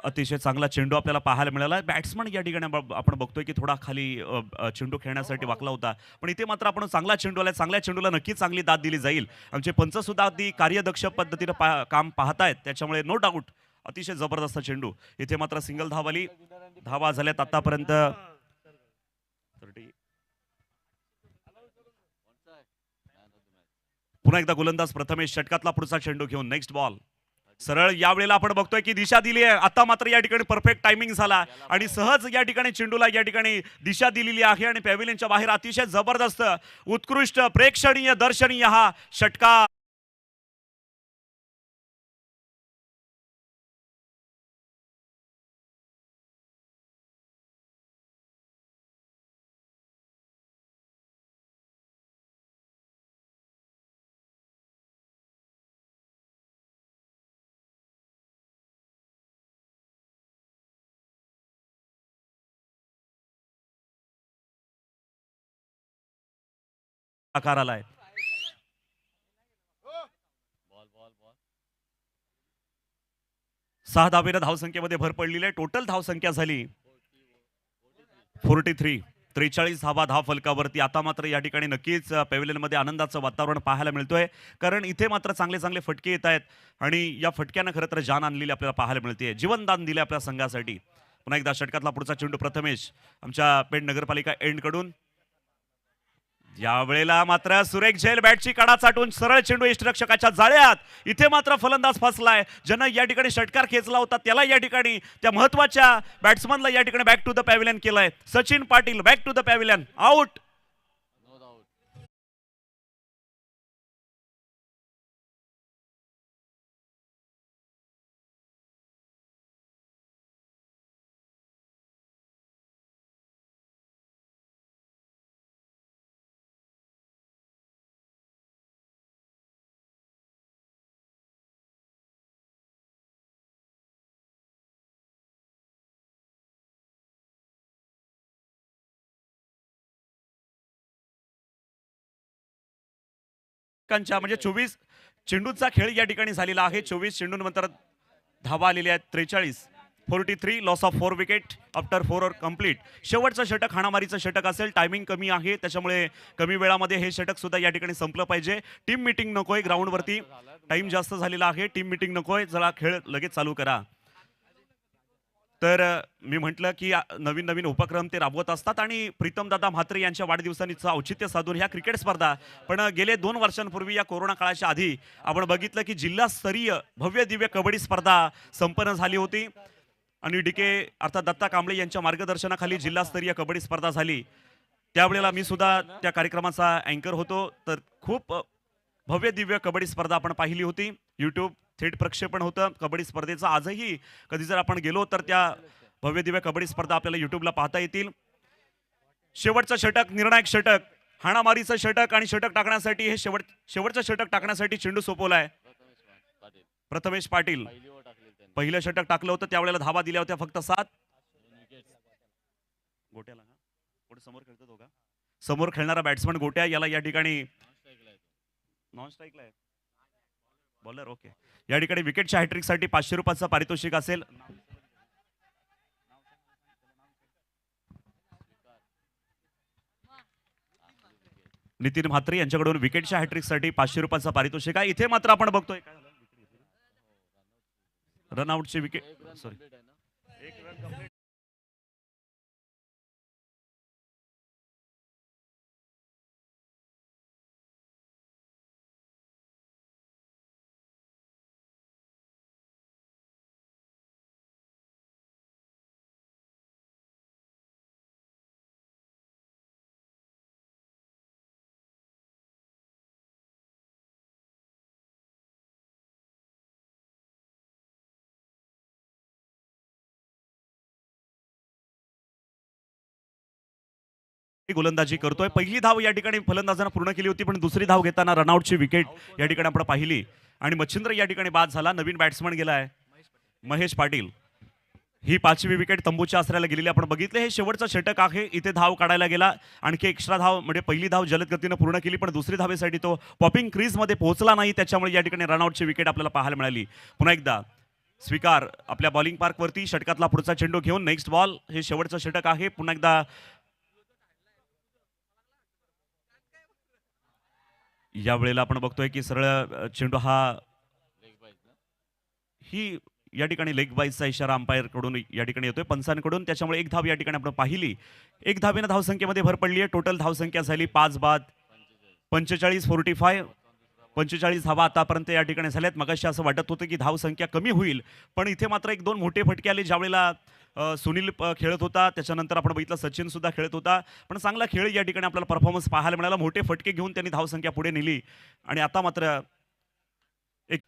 अतिशय चांगला चेंडू आपल्याला पाहायला मिळाला. बॅट्समन या ठिकाणी आपण बघतोय की थोडा खाली चेंडू खेळण्यासाठी वाकला होता. पण इथे मात्र आपण चांगला चेंडू आला. चांगल्या चेंडूला नक्कीच चांगली दाद दिली जाईल. आमचे पंच सुद्धा अगदी कार्यदक्ष पद्धतीने काम पाहतायत. त्याच्यामुळे नो डाऊट अतिशय जबरदस्त चेंडू. इथे मात्र सिंगल धावाली. धावा झाल्यात आतापर्यंत 30. पुन्हा एकदा गोलंदाज प्रथमेश षटकातला पुढचा चेंडू घेऊन नेक्स्ट बॉल. सरळ यावेळेला आपण बघतोय की दिशा दिली आहे. आता मात्र या ठिकाणी परफेक्ट टायमिंग झाला आणि सहज या ठिकाणी चेंडूला या ठिकाणी दिशा दिलेली आहे आणि पॅव्हिलियनच्या बाहेर अतिशय जबरदस्त उत्कृष्ट प्रेक्षणीय दर्शनीय हा षटकार. आकार आलाय. बॉल बॉल बॉल 6 धावेनं धावसंख्येमध्ये भर पडलेली आहे. टोटल धावसंख्या झाली 43. 43 धावा धाव फलकावरती. आता मात्र या ठिकाणी नक्कीच पॅव्हिलियनमध्ये आनंदाचं वातावरण पाहायला मिळतोय, कारण इथे मात्र चांगले चांगले फटके येत आहेत आणि या फटक्यानं खरं तर जान आणलेली आपल्याला पाहायला मिळते. जीवनदान दिले आपल्या संघासाठी. पुन्हा एकदा षटकातला पुढचा चेंडू प्रथमेश आमच्या पेठ नगरपालिका एंड कडून. यावेळेला मात्र सुरेख झेल बॅटची कडा चाटून सरळ चेंडू यष्टिरक्षकाच्या जाळ्यात. इथे मात्र फलंदाज फसलाय. ज्यानं या ठिकाणी षटकार खेचला होता त्याला या ठिकाणी त्या महत्वाच्या बॅट्समनला या ठिकाणी बॅक टू द पॅव्हिलियन केलंय. Sachin Patil back to the pavilion. Out. No doubt. म्हणजे 24 चेंडूचा खेळ या ठिकाणी झालेला आहे. 24 चेंडूनंतर धावा आलेल्या आहेत 43. 43 loss of 4 wicket after 4 over complete. शेवटचं षटक हाणामारीचं षटक असेल. टायमिंग कमी आहे, त्याच्यामुळे कमी वेळामध्ये हे षटक सुद्धा या ठिकाणी संपलं पाहिजे. टीम मीटिंग नकोय ग्राउंडवरती. टाइम जास्त झालेला आहे. टीम मीटिंग नकोय. जरा खेळ लगेच चालू करा. तर मी म्हटलं की नवीन नवीन उपक्रम ते राबवत असतात आणि प्रीतमदादा म्हात्रे यांच्या वाढदिवसानिचं औचित्य साधून ह्या क्रिकेट स्पर्धा. पण गेले 2 वर्षांपूर्वी या कोरोना काळाच्या आधी आपण बघितलं की जिल्हास्तरीय भव्य दिव्य कबड्डी स्पर्धा संपन्न झाली होती आणि डीके अर्थात दत्ता कांबळे यांच्या मार्गदर्शनाखाली जिल्हास्तरीय कबड्डी स्पर्धा झाली. त्यावेळेला मी सुद्धा त्या कार्यक्रमाचा अँकर होतो. तर खूप भव्य दिव्य कबड्डी स्पर्धा आपण पाहिली होती. यूट्यूब थेट प्रक्षेपण होतं कबड्डी स्पर्धेचं. आजही कधी जर आपण गेलो तर त्या भव्य दिव्य कबड्डी स्पर्धा आपल्याला युट्यूबला पाहता येतील. शेवटचं षटक, निर्णायक षटक, हाणामारीचं षटक आणि षटक टाकण्यासाठी हे शेवटचं षटक टाकण्यासाठी चेंडू सोपवलाय पाटील प्रथमेश पाटील. पहिली ओव्हर टाकली त्यांनी. पहिलं षटक टाकलं होतं त्यावेळेला धावा दिल्या होत्या फक्त 7. विकेट्स. गोट्याला का पुढे समोर खेळतो तो का? समोर खेळणारा बॅट्समन गोट्या याला या ठिकाणी स्ट्राईकला आहे तो. नॉन स्ट्राईकला आहे. Bowler okay. या ठिकाणी विकेटच्या हॅट्रिकसाठी 500 रुपयाचं पारितोषिक असेल. नितीन म्हात्रे यांच्याकडून विकेटच्या हॅट्रिकसाठी 500 रुपयाचं पारितोषिक आहे. इथे मात्र आपण बघतोय रनआउटची विकेट. एक रन सॉरी, कंप्लीट आहे ना. गोलंदाजी करतोय. पहिली धाव या ठिकाणी फलंदाजांना पूर्ण केली होती, पण दुसरी धाव घेताना रनआउटची विकेट या ठिकाणी आपण पाहिली आणि मच्छिंद्र या ठिकाणी बाद झाला. नवीन बॅट्समन गेलाय महेश पाटील. ही 5वी विकेट तंबूच्या आसऱ्याला गेलेली आपण बघितले. हे शेवटचं षटक आहे. इथे धाव काढायला गेला. आणखी एक्स्ट्रा धाव म्हणजे पहिली धाव जलद गतीनं पूर्ण केली, पण दुसरी धावेसाठी तो पॉपिंग क्रीजमध्ये पोहोचला नाही. त्याच्यामुळे या ठिकाणी रनआउटची विकेट आपल्याला पाहायला मिळाली. पुन्हा एकदा स्वीकार आपल्या बॉलिंग पार्कवरती षटकातला पुढचा चेंडू घेऊन नेक्स्ट बॉल. हे शेवटचं षटक आहे. पुन्हा एकदा या वेळेला आपण बघतोय की सरळ चेंडू हा ही या ठिकाणी लेग बाईजचा इशारा अंपायर कडून या ठिकाणी येतोय पंचांकडून. त्याच्यामुळे एक धाव या ठिकाणी आपण पाहिली. एक धावेनं धावसंख्येमध्ये भर पडली आहे. टोटल धावसंख्या झाली 5 बाद 45 45 45 धावा आतापर्यंत या ठिकाणी झाल्यात. मगाशी असं वाटत होतं की धावसंख्या कमी होईल, पण इथे मात्र एक दोन मोठे फटके आले. ज्यावेळेला सुनील खेळत होता, त्याच्यानंतर आपण बघितलं सचिन सुद्धा खेळत होता, पण चांगला खेळ या ठिकाणी आपल्याला परफॉर्मन्स पाहायला मिळाला. मोठे फटके घेऊन त्यांनी धावसंख्या पुढे नेली. आणि आता मात्र एक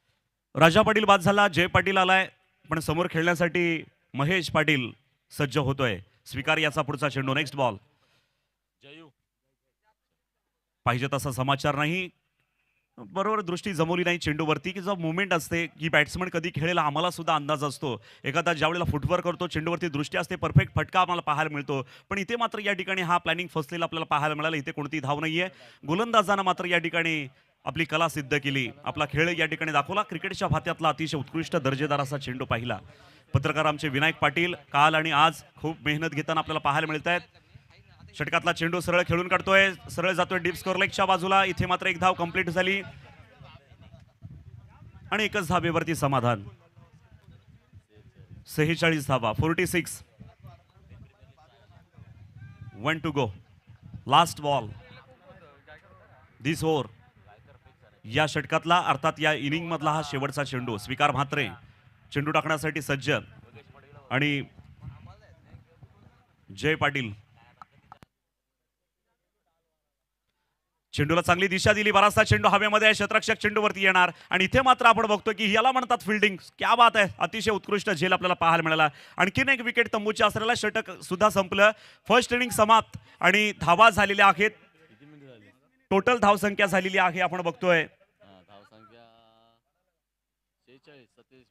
राजा पाटील बाद झाला, जय पाटील आलाय, पण समोर खेळण्यासाठी महेश पाटील सज्ज होतोय. स्वीकार याचा पुढचा चेंडू नेक्स्ट बॉल. पाहिजे तसा समाचार नाही, बरोबर दृष्टी जमवली नाही चेंडूवरती की जो मुवमेंट असते की बॅट्समन कधी खेळेल आम्हाला सुद्धा अंदाज असतो. एखादा ज्यावेळेला फुटवर करतो चेंडूवरती दृष्टी असते, परफेक्ट फटका आम्हाला पाहायला मिळतो, पण इथे मात्र या ठिकाणी हा प्लॅनिंग फसलेला आपल्याला पाहायला मिळाला. इथे कोणती धाव नाहीये. गोलंदाजानं मात्र या ठिकाणी आपली कला सिद्ध केली, आपला खेळ या ठिकाणी दाखवला. क्रिकेटच्या भात्यातला अतिशय उत्कृष्ट दर्जेदार असा चेंडू पाहिला. पत्रकार आमचे विनायक पाटील काल आणि आज खूप मेहनत घेताना आपल्याला पाहायला मिळत आहेत. षटकातला चेंडू सरळ खेळून काढतोय, सरळ जातोय डीप स्कोर लेगच्या बाजूला. इथे मात्र एक धाव कंप्लीट झाली आणि एकच धावेवरती समाधान. 46 धावा 46. 1 to go. Last ball this over. या षटकातला अर्थात या इनिंग मधला हा शेवटचा चेंडू. स्वीकार म्हात्रे चेंडू टाकण्यासाठी सज्ज आणि जय पाटील चेंडूला चांगली दिशा दिली. बराचसा चेंडू हवेमध्ये आहे, क्षेत्ररक्षक चेंडूवरती येणार आणि इथे मात्र आपण बघतो की याला म्हणतात फिल्डिंग. क्या बात आहे, अतिशय उत्कृष्ट झेल आपल्याला पाहायला मिळाला. आणखीन एक विकेट तंबूच्या असलेला षटक सुद्धा संपलं. फर्स्ट इनिंग समाप्त आणि धावा झालेल्या आहेत. टोटल धावसंख्या झालेली आहे आपण बघतोय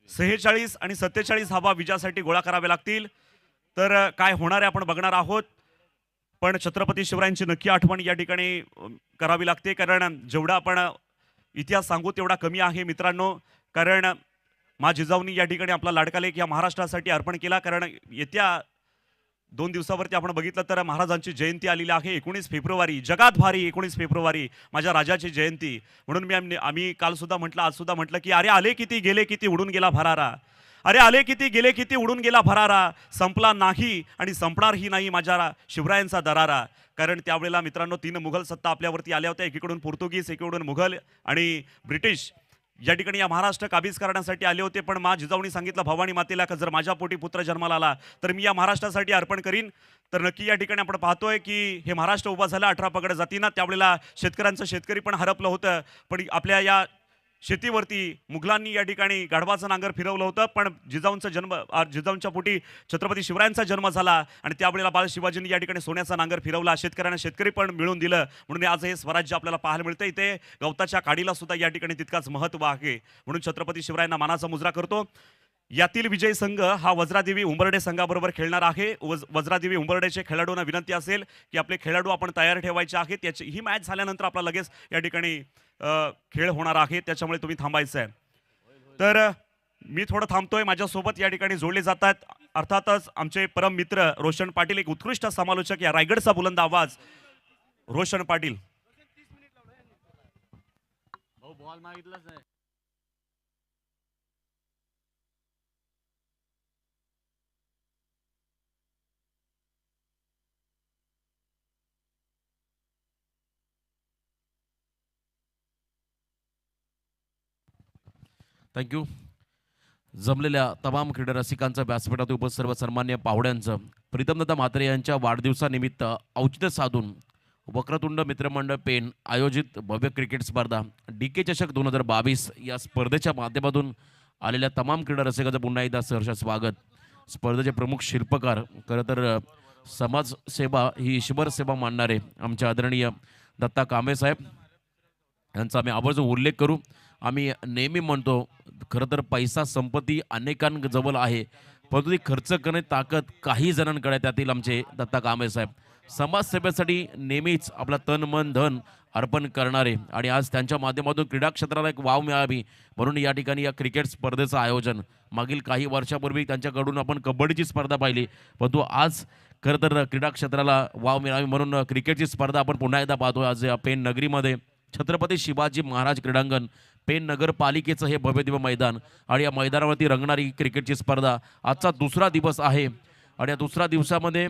46 आणि 47 धावा विजयासाठी गोळा कराव्या लागतील. तर काय होणार आहे आपण बघणार आहोत, पण छत्रपती शिवरायांची नक्की आठवण या ठिकाणी करावी लागते, कारण जेवढा आपण इतिहास सांगू तेवढा कमी आहे मित्रांनो. कारण मा जिजाऊनी या ठिकाणी आपला लाडका लेख या महाराष्ट्रासाठी अर्पण केला. कारण येत्या 2 दिवसावरती आपण बघितलं तर महाराजांची जयंती आलेली आहे 19 फेब्रुवारी. जगात भारी 19 फेब्रुवारी माझ्या राजाची जयंती. म्हणून आम्ही काल सुद्धा म्हटलं, आज सुद्धा म्हटलं की अरे आले किती गेले किती उडून गेला भरारा. अरे आले किती गेले किती उडून गेला भरारा. संपला नाही आणि संपणारही नाही माझ्या शिवरायांचा दरारा. कारण त्यावेळेला मित्रांनो 3 मुघल सत्ता आपल्यावरती आल्या होत्या. एकीकडून पोर्तुगीज, एकीकडून मुघल आणि ब्रिटिश या ठिकाणी या महाराष्ट्र काबीज करण्यासाठी आले होते. पण मा जिजाऊनी सांगितलं भवानी मातेला का जर माझ्या पोटी पुत्र जन्माला आला तर मी या महाराष्ट्रासाठी अर्पण करीन. तर नक्की या ठिकाणी आपण पाहतोय की हे महाराष्ट्र उभा झाला 18 पगड जातीनं. त्यावेळेला शेतकऱ्यांचं शेतकरी पण हरपलं होतं, पण आपल्या या शेतीवरती मुघलांनी या ठिकाणी गाढवाचं नांगर फिरवलं होतं. पण जिजाऊंच्या पोटी छत्रपती शिवरायांचा जन्म झाला आणि त्यावेळेला बाळ शिवाजींनी या ठिकाणी सोन्याचा नांगर फिरवला. शेतकऱ्यांना शेतकरी पण मिळून दिलं, म्हणून आज हे स्वराज्य आपल्याला पाहायला मिळतं. इथे गवताच्या काडीला सुद्धा या ठिकाणी तितकाच महत्त्व आहे. म्हणून छत्रपती शिवरायांना मानाचा मुजरा करतो. यातील विजयी संघ हा वज्रादेवी उंबर्डे संघाबरोबर खेळणार आहे. वज्रादेवी उंबर्डेचे खेळाडूंना विनंती असेल की आपले खेळाडू आपण तयार ठेवायचे आहेत. त्याची ही मॅच झाल्यानंतर आपला लगेच या ठिकाणी खेळ होणार आहे, त्याच्यामुळे तुम्ही थांबायचं आहे. तर मी थोडं थांबतोय. माझ्यासोबत या ठिकाणी जोडले जातात अर्थातच आमचे परम मित्र रोशन पाटील, एक उत्कृष्ट समालोचक, या रायगडचा बुलंद आवाज रोशन पाटील. बॉल मागितलाच नाही. थँक्यू. जमलेल्या तमाम क्रीडा रसिकांचं, व्यासपीठात उपस्थित सर्व सन्मान्य पाहुण्यांचं, प्रीतमदत्ता म्हात्रे यांच्या वाढदिवसानिमित्त औचित्य साधून वक्रतुंड मित्रमंडळ पेण आयोजित भव्य क्रिकेट स्पर्धा DK चषक 2022 या स्पर्धेच्या माध्यमातून आलेल्या तमाम क्रीडा रसिकांचं पुन्हा एकदा सहर्ष स्वागत. स्पर्धेचे प्रमुख शिल्पकार, खरं तर समाजसेवा ही ईश्वर सेवा मानणारे आमचे आदरणीय दत्ता कांबळे साहेब यांचा आम्ही आवर्जून उल्लेख करू. आम्ही नेहमी म्हणतो खरं तर पैसा संपत्ती अनेकांजवळ आहे, परंतु ती खर्च करण्याची ताकद काही जणांकडे आहे, त्यातील आमचे दत्ता कांबळे साहेब समाजसेवेसाठी नेहमीच आपला तन मन धन अर्पण करणारे आणि आज त्यांच्या माध्यमातून क्रीडा क्षेत्राला एक वाव मिळावी म्हणून या ठिकाणी या क्रिकेट स्पर्धेचं आयोजन मागील काही वर्षापूर्वी त्यांच्याकडून आपण कबड्डीची स्पर्धा पाहिली, परंतु आज खरं तर क्रीडा क्षेत्राला वाव मिळावी म्हणून क्रिकेटची स्पर्धा आपण पुन्हा एकदा पाहतो. आज या पेन नगरीमध्ये छत्रपती शिवाजी महाराज क्रीडांगण पेन नगरपालिकेचं हे भव्यदिव्य मैदान आणि या मैदानावरती रंगणारी क्रिकेटची स्पर्धा आजचा दुसरा दिवस आहे आणि या दुसऱ्या दिवसामध्ये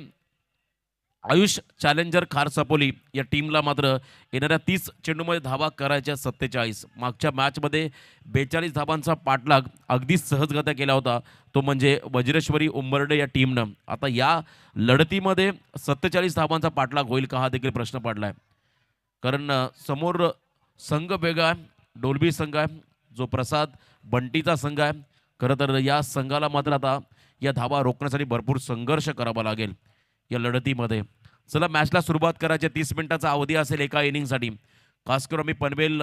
आयुष चॅलेंजर खार सपोली या टीमला मात्र येणाऱ्या 30 चेंडूमध्ये धावा करायच्या 47. मागच्या मॅचमध्ये 42 धावांचा पाठलाग अगदी सहजगत्या केला होता, तो म्हणजे वज्रेश्वरी उंबर्डे या टीमनं. आता या लढतीमध्ये 47 धावांचा पाठलाग होईल का हा देखील प्रश्न पडला आहे, कारण समोर संघ वेगळा आहे, डोलबी संघ आहे, जो प्रसाद बंटीचा संघ आहे. खरं तर या संघाला मात्र आता या धावा रोखण्यासाठी भरपूर संघर्ष करावा लागेल या लढतीमध्ये. चला मॅचला सुरुवात करायची. 30 मिनिटाचा अवधी असेल एका इनिंगसाठी. खास करून आम्ही पनवेल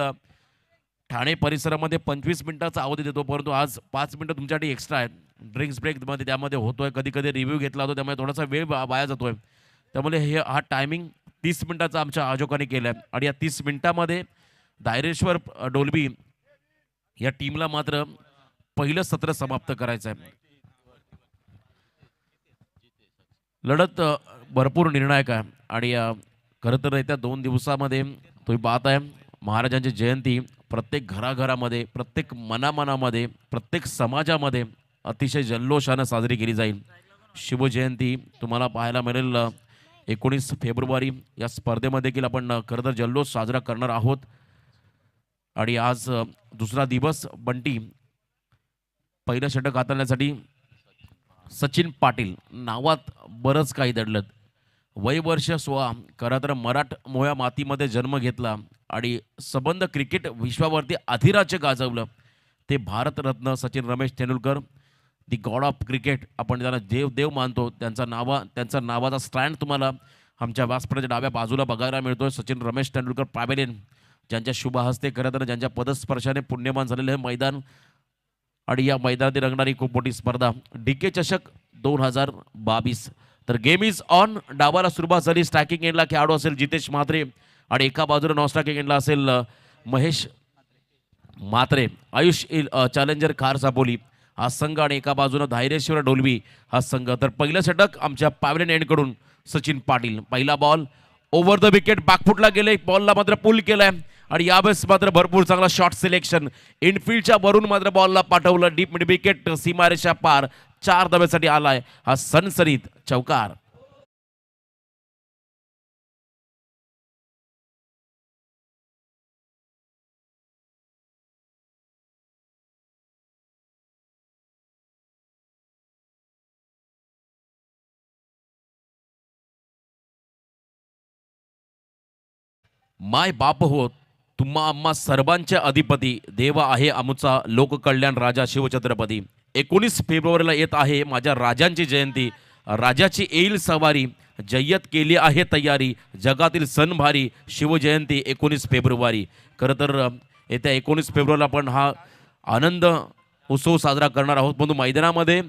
ठाणे परिसरामध्ये 25 मिनिटाचा अवधी देतो, परंतु आज 5 मिनिटं तुमच्यासाठी एक्स्ट्रा आहेत. ड्रिंक्स ब्रेकमध्ये त्यामध्ये होतोय, कधी कधी रिव्ह्यू घेतला जातो, त्यामुळे थोडासा वेळ वाया जातोय. त्यामुळे हा टायमिंग 30 मिनिटाचा आमच्या आयोजकांनी केला आहे आणि या 30 मिनिटामध्ये धायरेश्वर डोलबी या टीमला मात्र पहिलं सत्र समाप्त करायचं आहे. लढत भरपूर निर्णायक आहे आणि खरं तर येत्या 2 दिवसामध्ये तुम्ही पाहत आहे महाराजांची जयंती प्रत्येक घराघरामध्ये, प्रत्येक मनामनामध्ये, प्रत्येक समाजामध्ये अतिशय जल्लोषानं साजरी केली जाईल. शिवजयंती तुम्हाला पाहायला मिळेल 19 फेब्रुवारी या स्पर्धेमध्ये देखील आपण खरं तर जल्लोष साजरा करणार आहोत. आणि आज दुसरा दिवस बंटी पहिलं षटक हाताळण्यासाठी सचिन पाटील नावात बरंच काही दडलं. वय वर्ष 16, खरं तर मराठमोळ्या मातीमध्ये जन्म घेतला आणि सबंध क्रिकेट विश्वावरती अधिराज्य गाजवलं. ते भारतरत्न सचिन रमेश तेंडुलकर, दी गॉड ऑफ क्रिकेट, आपण त्यांना देव मानतो. त्यांचा नावाचा स्टँड तुम्हाला आमच्या व्यासपीठाच्या डाव्या बाजूला बघायला मिळतोय. सचिन रमेश तेंडुलकर पॅव्हेलियन, ज्यांच्या शुभ हस्ते खरं तर ज्यांच्या पदस्पर्शाने पुण्यमान झालेलं हे मैदान आणि या मैदानात रंगणारी खूप मोठी स्पर्धा DK चषक 2022. तर गेम इज ऑन. डावाला सुरुवात झाली. स्ट्रायकिंग एंडला खेळाडू असेल जितेश म्हात्रे आणि एका बाजूला नॉन स्ट्रायकिंग एंडला असेल महेश म्हात्रे. आयुष चॅलेंजर खार सापोली हा संघ आणि एका बाजूला धायरेश्वर डोलवी हा संघ. तर पहिलं षटक आमच्या पॅव्हलियन एंडकडून सचिन पाटील. पहिला बॉल ओव्हर द विकेट, बॅकफुटला गेले, बॉलला मात्र पुल केलाय आणि यावेळेस मात्र भरपूर चांगला शॉट सिलेक्शन. इनफिल्डच्या वरून मात्र बॉलला पाठवलं डीप मिड विकेट, सीमारेषा पार. 4 धाब्यासाठी आलाय हा सनसनीत चौकार. माय बाप हो तुम्हा आम्हा सर्वांचे अधिपती, देव आहे आमचा लोककल्याण राजा शिवछत्रपती. 19 फेब्रुवारीला येत आहे माझ्या राजांची जयंती. राजाची येईल सवारी, जय्यत केली आहे तयारी, जगातील सण भारी, शिवजयंती 19 फेब्रुवारी. खरं तर येत्या 19 फेब्रुवारीला आपण हा आनंद उत्सव साजरा करणार आहोत. परंतु मैदानामध्ये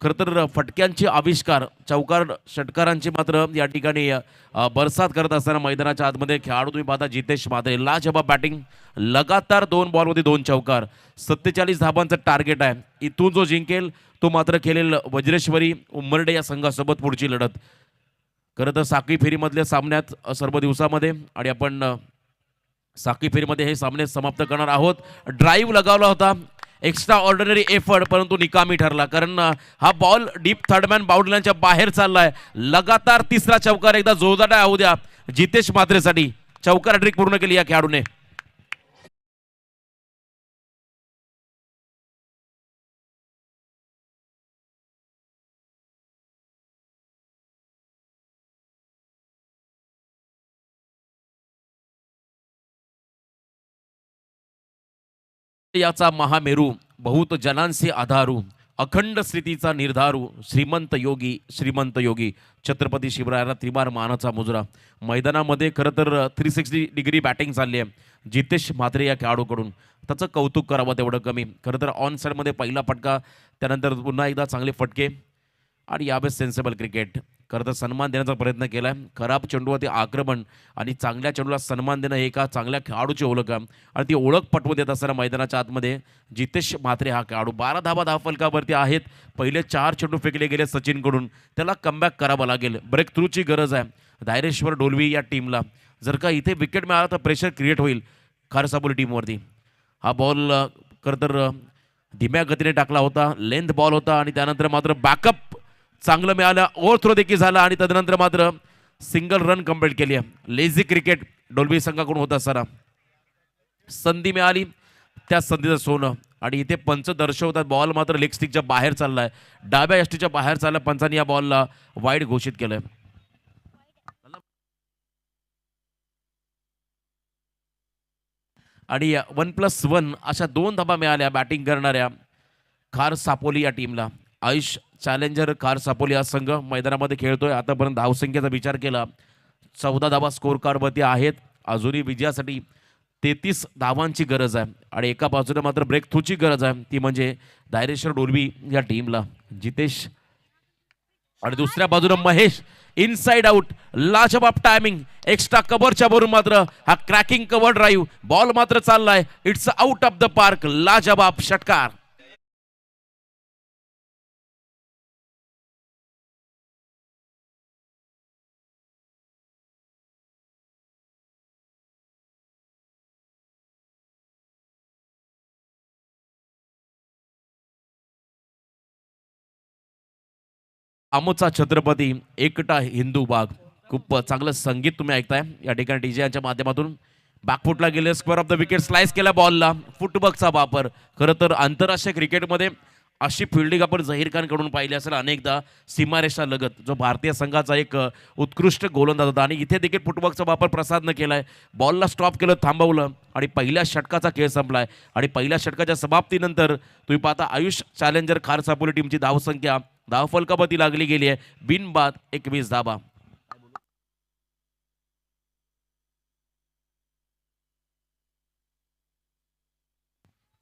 खरं तर फटक्यांचे आविष्कार, चौकार षटकारांची मात्र या ठिकाणी बरसात करत असताना मैदानाच्या आतमध्ये खेळाडू तुम्ही पाहता जितेश म्हात्रे. लाजवाब बॅटिंग, लगातार 2 बॉलमध्ये 2 चौकार, 47 धाबांचं टार्गेट आहे. इथून जो जिंकेल तो मात्र खेळेल वज्रेश्वरी उंबर्डे या संघासोबत पुढची लढत. खरं तर साखळी फेरीमधल्या सामन्यात सर्व दिवसामध्ये आणि आपण साखळी फेरीमध्ये हे सामने समाप्त करणार आहोत. ड्राईव्ह लगावला होता, एक्स्ट्रा ऑर्डिनरी एफर्ट, परंतु निकामी ठरला कारण हा बॉल डीप थर्डमॅन बाउंड्रीच्या बाहेर चाललाय. लगातार तिसरा चौकार एकदा जोरदार होऊ द्या जितेश म्हात्रेसाठी. चौकार हॅट्रिक पूर्ण केली या खेळाडूने. याचा महामेरू बहुत जनांसी आधारू, अखंड स्थितीचा निर्धारू, श्रीमंत योगी छत्रपती शिवरायाला त्रिवार मानाचा मुजरा. मैदानामध्ये खरं तर 360 डिग्री बॅटिंग चालली आहे. जितेश म्हात्रे या खेळाडूकडून. त्याचं कौतुक करावं तेवढं कमी. खरं तर ऑन साईडमध्ये पहिला फटका, त्यानंतर पुन्हा एकदा चांगले फटके आणि यावेळेस सेन्सेबल क्रिकेट. खरं तर सन्मान देण्याचा प्रयत्न केला आहे. खराब चेंडूवरती आक्रमण आणि चांगल्या चेंडूला सन्मान देणं हे एका चांगल्या खेळाडूची ओळख आहे आणि ती ओळख पटवून देत असताना मैदानाच्या आतमध्ये जितेश म्हात्रे हा खेळाडू 12 धावा धावफलकावरती आहेत. पहिले 4 चेंडू फेकले गेले सचिनकडून. त्याला कमबॅक करावं लागेल. ब्रेक थ्रूची गरज आहे धायरेश्वर डोलवी या टीमला. जर का इथे विकेट मिळाला तर प्रेशर क्रिएट होईल खारसापोली टीमवरती. हा बॉल खरं तर धीम्या गतीने टाकला होता, लेंथ बॉल होता आणि त्यानंतर मात्र बॅकअप चांगलं मिळालं. ओव्हर थ्रो देखील झाला आणि तदनंतर मात्र सिंगल रन कंप्लीट केली आहे. लेझी क्रिकेट डोल्बी संघाकडून होत असताना संधी मिळाली, त्या संधीचं सोनं. आणि इथे पंच दर्शवतात बॉल मात्र लेग स्टिकच्या बाहेर चाललाय, डाव्या यष्टीच्या बाहेर चालला. पंचांनी या बॉलला वाईड घोषित केलंय. आणि 1+1 अशा 2 धाबा मिळाल्या बॅटिंग करणाऱ्या खार सापोली या टीमला. आयुष चॅलेंजर खार सापोली हा संघ मैदानामध्ये खेळतोय. आतापर्यंत धावसंख्येचा विचार केला 14 धावा स्कोर कार्डवरती आहेत. अजूनही विजयासाठी 33 धावांची गरज आहे आणि एका बाजूने मात्र ब्रेक थ्रूची गरज आहे, ती म्हणजे धायरेश्वर डोलवी या टीमला. जितेश आणि दुसऱ्या बाजूने महेश इनसाइड आउट. लाजवाब टायमिंग, एक्स्ट्रा कव्हरच्या वरून मात्र हा क्रॅकिंग कव्हर ड्राईव्ह. बॉल मात्र चाललाय, it's out of the park. लाजवाब षटकार. आमोचा छत्रपती एकटा हिंदू बाग. खूप चांगलं संगीत तुम्ही ऐकताय या ठिकाणी डीजे यांच्या माध्यमातून. बॅकफुटला गेले, square of the wicket slice केला बॉलला. फुटबॉलचा वापर. खरं तर आंतरराष्ट्रीय क्रिकेटमध्ये अशी फिल्डिंग आपण झहीर खानकडून पाहिली असेल अनेकदा सीमारेषा लगत, जो भारतीय संघाचा एक उत्कृष्ट गोलंदाज होता. आणि इथे देखील फुटबॉलचा वापर प्रसादनं केलाय. बॉलला स्टॉप केलं, थांबवलं आणि पहिल्या षटकाचा खेळ संपलाय. आणि पहिल्या षटकाच्या समाप्तीनंतर तुम्ही पाहता आयुष चॅलेंजर खार सापोली टीमची धावसंख्या धावफलकावरती लागली गेली आहे बिनबाद 21 धावा.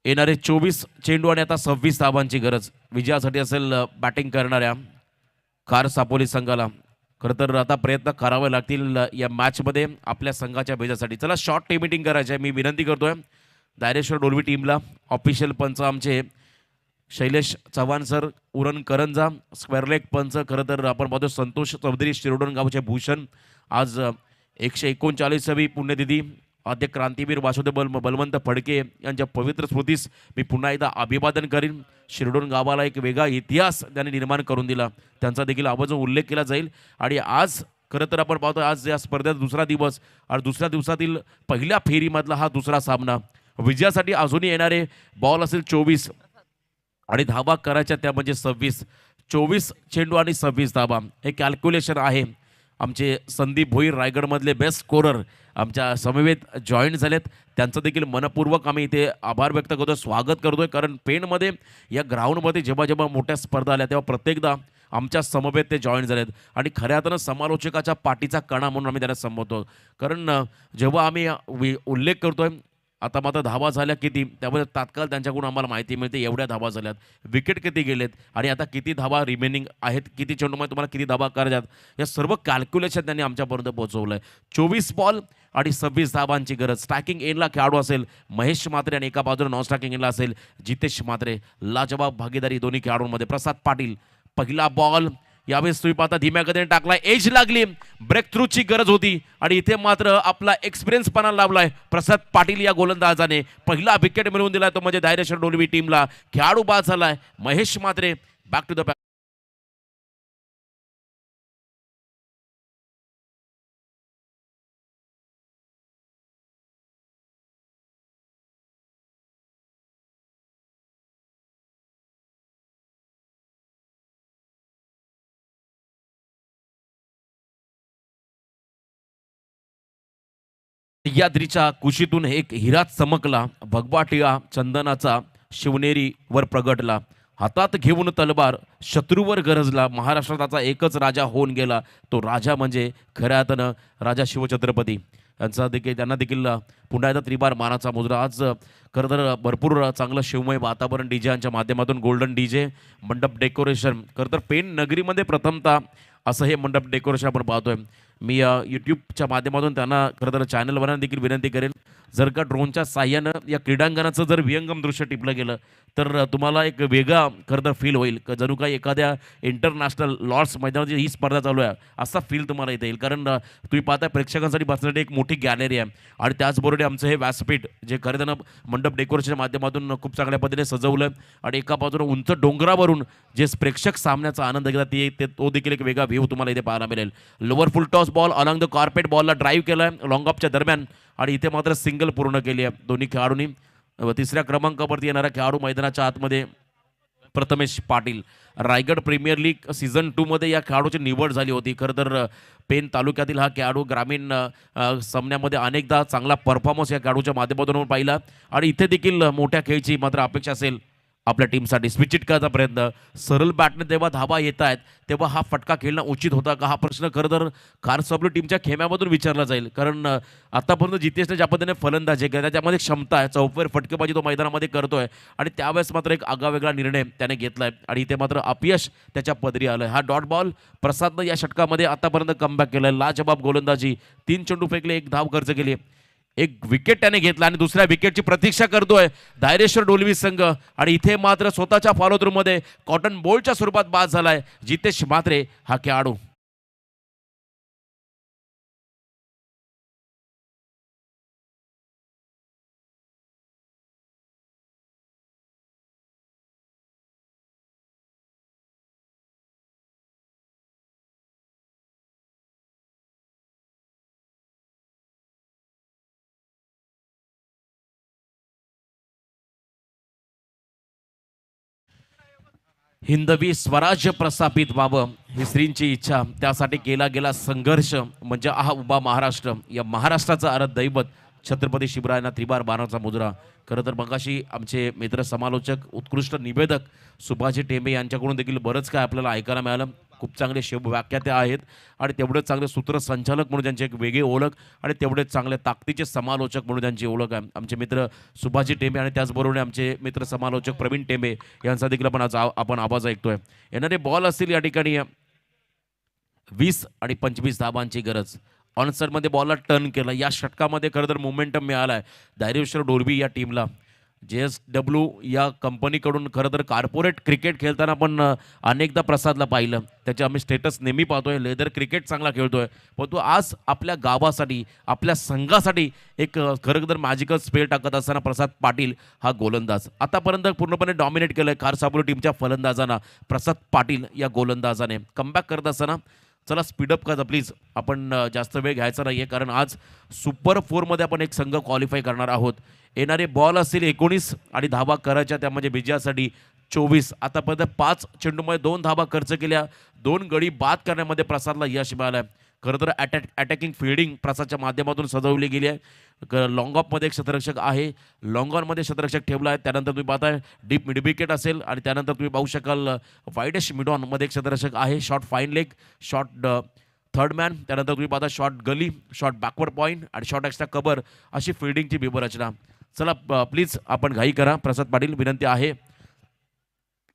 येणारे 24 चेंडू आणि आता 26 धावांची गरज विजयासाठी असेल बॅटिंग करणाऱ्या खार सापोली संघाला. खरं तर आता प्रयत्न करावे लागतील या मॅचमध्ये आपल्या संघाच्या विजयासाठी. चला शॉर्ट टीम मीटिंग करायची आहे. मी विनंती करतोय धायरेश्वर डोलवी टीमला. ऑफिशियल पंच आमचे शैलेश चव्हाण सर, उरण करंजा. स्क्वेअर लेग पंच खरं तर आपण पाहतो संतोष चौधरी, शिरोडण गावचे भूषण. आज 139वी पुण्यतिथी. आद्य क्रांतीवीर वासुदेव बलवंत फडके यांच्या पवित्र स्मृतीस मी पुन्हा एकदा अभिवादन करीन. शिरडोन गावाला एक वेगळा इतिहास त्यांनी निर्माण करून दिला, त्यांचा देखील आवर्जून उल्लेख केला जाईल. आणि आज खरं तर आपण पाहतो आज या स्पर्धेत दुसरा दिवस आणि दुसऱ्या दिवसातील पहिल्या फेरीमधला हा दुसरा सामना. विजयासाठी अजूनही येणारे बॉल असेल 24 आणि धावा करायच्या त्या म्हणजे 26. 24 चेंडू आणि 26 धावा हे कॅल्क्युलेशन आहे. आमचे संदीप भोईर रायगडमधले बेस्ट स्कोरर आमच्या समवेत जॉईन झालेत. त्यांचं देखील मनपूर्वक आम्ही इथे आभार व्यक्त करतो, स्वागत करतोय. कारण पेणमध्ये या ग्राउंडमध्ये जेव्हा जेव्हा मोठ्या स्पर्धा आल्या तेव्हा प्रत्येकदा आमच्या समवेत ते जॉईन झालेत आणि खऱ्या अर्थानं समालोचकाच्या पाठीचा कणा म्हणून आम्ही त्यांना संबोधतो. कारण जेव्हा आम्ही उल्लेख करतोय आता मात्र धावा झाल्या किती, त्यामुळे तात्काळ त्यांच्याकडून आम्हाला माहिती मिळते एवढ्या धावा झाल्यात, विकेट किती गेलेत आणि आता किती धावा रिमेनिंग आहेत, किती चेंडूमध्ये तुम्हाला किती धावा करायच्यात, या सर्व कॅल्क्युलेशन त्यांनी आमच्यापर्यंत पोहोचवलं आहे. 24 बॉल आणि 26 धावांची गरज. स्ट्रायकिंग एनला खेळाडू असेल महेश म्हात्रे आणि एका बाजूला नॉन स्ट्रायकिंग एनला असेल जितेश म्हात्रे. लाजवाब भागीदारी दोन्ही खेळाडूंमध्ये. प्रसाद पाटील पहिला बॉल यावेळेस तुम्ही पाहता धीम्या गतीने टाकलाय, एज लागली, ब्रेक थ्रूची गरज होती आणि इथे मात्र आपला एक्सपिरियन्स पणा लावलाय प्रसाद पाटील या गोलंदाजाने. पहिला विकेट मिळवून दिलाय तो म्हणजे धायरेश्वर डोलवी टीमला. खेळाडू बाद झालाय Mahesh Mhatre. Back to the back. सह्याद्रीच्या कुशीतून एक हिरा चमकला, भगवा टिळा चंदनाचा शिवनेरीवर प्रगटला, हातात घेऊन तलवार शत्रूवर गरजला, महाराष्ट्राचा एकच राजा होऊन गेला, तो राजा म्हणजे खऱ्या अर्थानं राजा शिवछत्रपती त्यांना देखील पुन्हा एकदा त्रिबार मानाचा मुजरा. आज खरं तर भरपूर चांगलं शिवमय वातावरण डीजेच्या माध्यमातून गोल्डन डीजे मंडप डेकोरेशन. खरं तर पेण नगरीमध्ये प्रथमतः असं हे मंडप डेकोरेशन आपण पाहतोय. मी यूट्यूबच्या माध्यमातून त्यांना खरं तर चॅनलवाल्यांना देखील विनंती करेन, जर का ड्रोनच्या साह्यानं या क्रीडांगणाचं जर विहंगम दृश्य टिपलं गेलं तर तुम्हाला एक वेगळा खरं तर फील होईल, जणू काही एखाद्या इंटरनॅशनल लॉर्ड्स मैदानाची ही स्पर्धा चालू आहे असा फील तुम्हाला इथे येईल. कारण तुम्ही पाहता प्रेक्षकांसाठी बसण्यासाठी एक मोठी गॅलरी आहे आणि त्याचबरोबर आमचं हे व्यासपीठ जे खरं त्यानं मंडप डेकोरेशनच्या माध्यमातून खूप चांगल्या पद्धतीने सजवलं आणि एका बाजूला उंच डोंगरावरून जे प्रेक्षक सामन्याचा आनंद घेतात तो देखील एक वेगळा व्ह्यू तुम्हाला इथे पाहायला मिळेल. Lower full toss ball along the carpet बॉलला ड्राईव्ह केला आहे लॉंग ऑफच्या दरम्यान आणि इथे मात्र सिंगल पूर्ण केली आहे दोन्ही खेळाडूंनी. तिसऱ्या क्रमांकावरती येणारा खेळाडू मैदानाच्या आतमध्ये Prathamesh Patil. Raigad premier league season 2 मध्ये या खेळाडूची निवड झाली होती. खरं तर पेण तालुक्यातील हा खेळाडू ग्रामीण सामन्यामध्ये अनेकदा चांगला परफॉर्मन्स या खेळाडूच्या माध्यमातून पाहिला आणि इथे देखील मोठ्या खेळची मात्र अपेक्षा असेल आपल्या टीमसाठी. स्विचिट करायचा प्रयत्न, सरळ बॅटने जेव्हा धावा येत आहेत तेव्हा हा फटका खेळणं उचित होता का, हा प्रश्न खरं तर खारसापली टीमच्या खेम्यामधून विचारला जाईल. कारण आतापर्यंत जितेशने ज्या पद्धतीने फलंदाजी केली त्यामध्ये क्षमता आहे, चौफेर फटकेबाजी तो मैदानामध्ये करतोय आणि त्यावेळेस मात्र एक आगळावेगळा निर्णय त्याने घेतलाय आणि इथे मात्र अपयश त्याच्या पदरी आलं. हा डॉट बॉल प्रसादनं या षटकामध्ये आतापर्यंत कमबॅक केलाय. लाजबाब गोलंदाजी, 3 चेंडू फेकले, 1 धाव खर्च केली, 1 विकेट त्याने घेतला आणि दुसऱ्या विकेटची प्रतीक्षा करतोय धायरेश्वर डोलवी संघ आणि इथे मात्र स्वतःच्या फॉलोथ्रूमध्ये कॉटन बॉलच्या स्वरूपात बाद झालाय जितेश म्हात्रे हा खेळाडू. हिंदवी स्वराज्य प्रस्थापित व्हावं ही श्रींची इच्छा, त्यासाठी केला गेला संघर्ष म्हणजे हा उभा महाराष्ट्र. या महाराष्ट्राचं आराध्य दैवत छत्रपती शिवरायांना त्रिबार बाणाचा मुजरा. खरं तर मगाशी आमचे मित्र समालोचक उत्कृष्ट निवेदक सुभाजी टेंबे यांच्याकडून देखील बरंच काय आपल्याला ऐकायला मिळालं. खूप चांगले व्याख्याते आहेत आणि तेवढेच चांगले सूत्रसंचालक म्हणून त्यांची एक वेगळी ओळख आणि तेवढेच चांगले ताकदीचे समालोचक म्हणून त्यांची ओळख आहे आमचे मित्र सुभाजी टेंबे आणि त्याचबरोबर आमचे मित्र समालोचक प्रवीण टेंबे यांचा देखील आपण आवाज ऐकतोय. येणारे बॉल असतील या ठिकाणी 20 आणि 25 धाबांची गरज. ऑनसाइडमध्ये बॉलला टर्न केलं. या षटकामध्ये खरं तर मोमेंटम मिळाला आहे धैर्येश्वर डोरबी या टीमला. JSW या कंपनीकडून खरं तर कॉर्पोरेट क्रिकेट खेळताना पण अनेकदा प्रसादला पाहिलं. त्याचे आम्ही स्टेटस नेहमी पाहतोय, लेदर क्रिकेट चांगला खेळतोय, परंतु आज आपल्या गावासाठी आपल्या संघासाठी एक खरं तर मॅजिकल स्पेल टाकत असताना प्रसाद पाटील हा गोलंदाज आतापर्यंत पूर्णपणे डॉमिनेट केलं आहे खारसापोली टीमच्या फलंदाजांना. प्रसाद पाटील या गोलंदाजाने कमबॅक करत असताना चला स्पीडअप करा प्लीज, आपण जास्त वेळ घ्यायचा नाही आहे कारण आज सुपर 4मध्ये आपण एक संघ क्वालिफाय करणार आहोत. येणारे बॉल असतील 19 आणि धावा करायच्या त्या म्हणजे विजयासाठी 24. आतापर्यंत 5 चेंडूमध्ये 2 धावा खर्च केल्या, 2 गडी बाद करण्यामध्ये प्रसादला यश मिळालं आहे. खरं तर अटॅकिंग फिल्डिंग प्रसादच्या माध्यमातून सजवली गेली आहे. लॉंग ऑफमध्ये एक क्षेत्ररक्षक आहे, लॉंग ऑनमध्ये क्षेत्ररक्षक ठेवला आहे. त्यानंतर तुम्ही पाहताय डीप मिड विकेट असेल आणि त्यानंतर तुम्ही पाहू शकाल वाईडेस्ट मिड ऑनमध्ये एक क्षेत्ररक्षक आहे. Short fine leg, short third man, त्यानंतर तुम्ही पाहता शॉर्ट गली, शॉर्ट बॅकवर्ड पॉईंट आणि शॉर्ट एक्स्ट्रा कव्हर अशी फिल्डिंगची बिबरचना. चला प्लीज आपण घाई करा, प्रसाद पाटील विनंती आहे.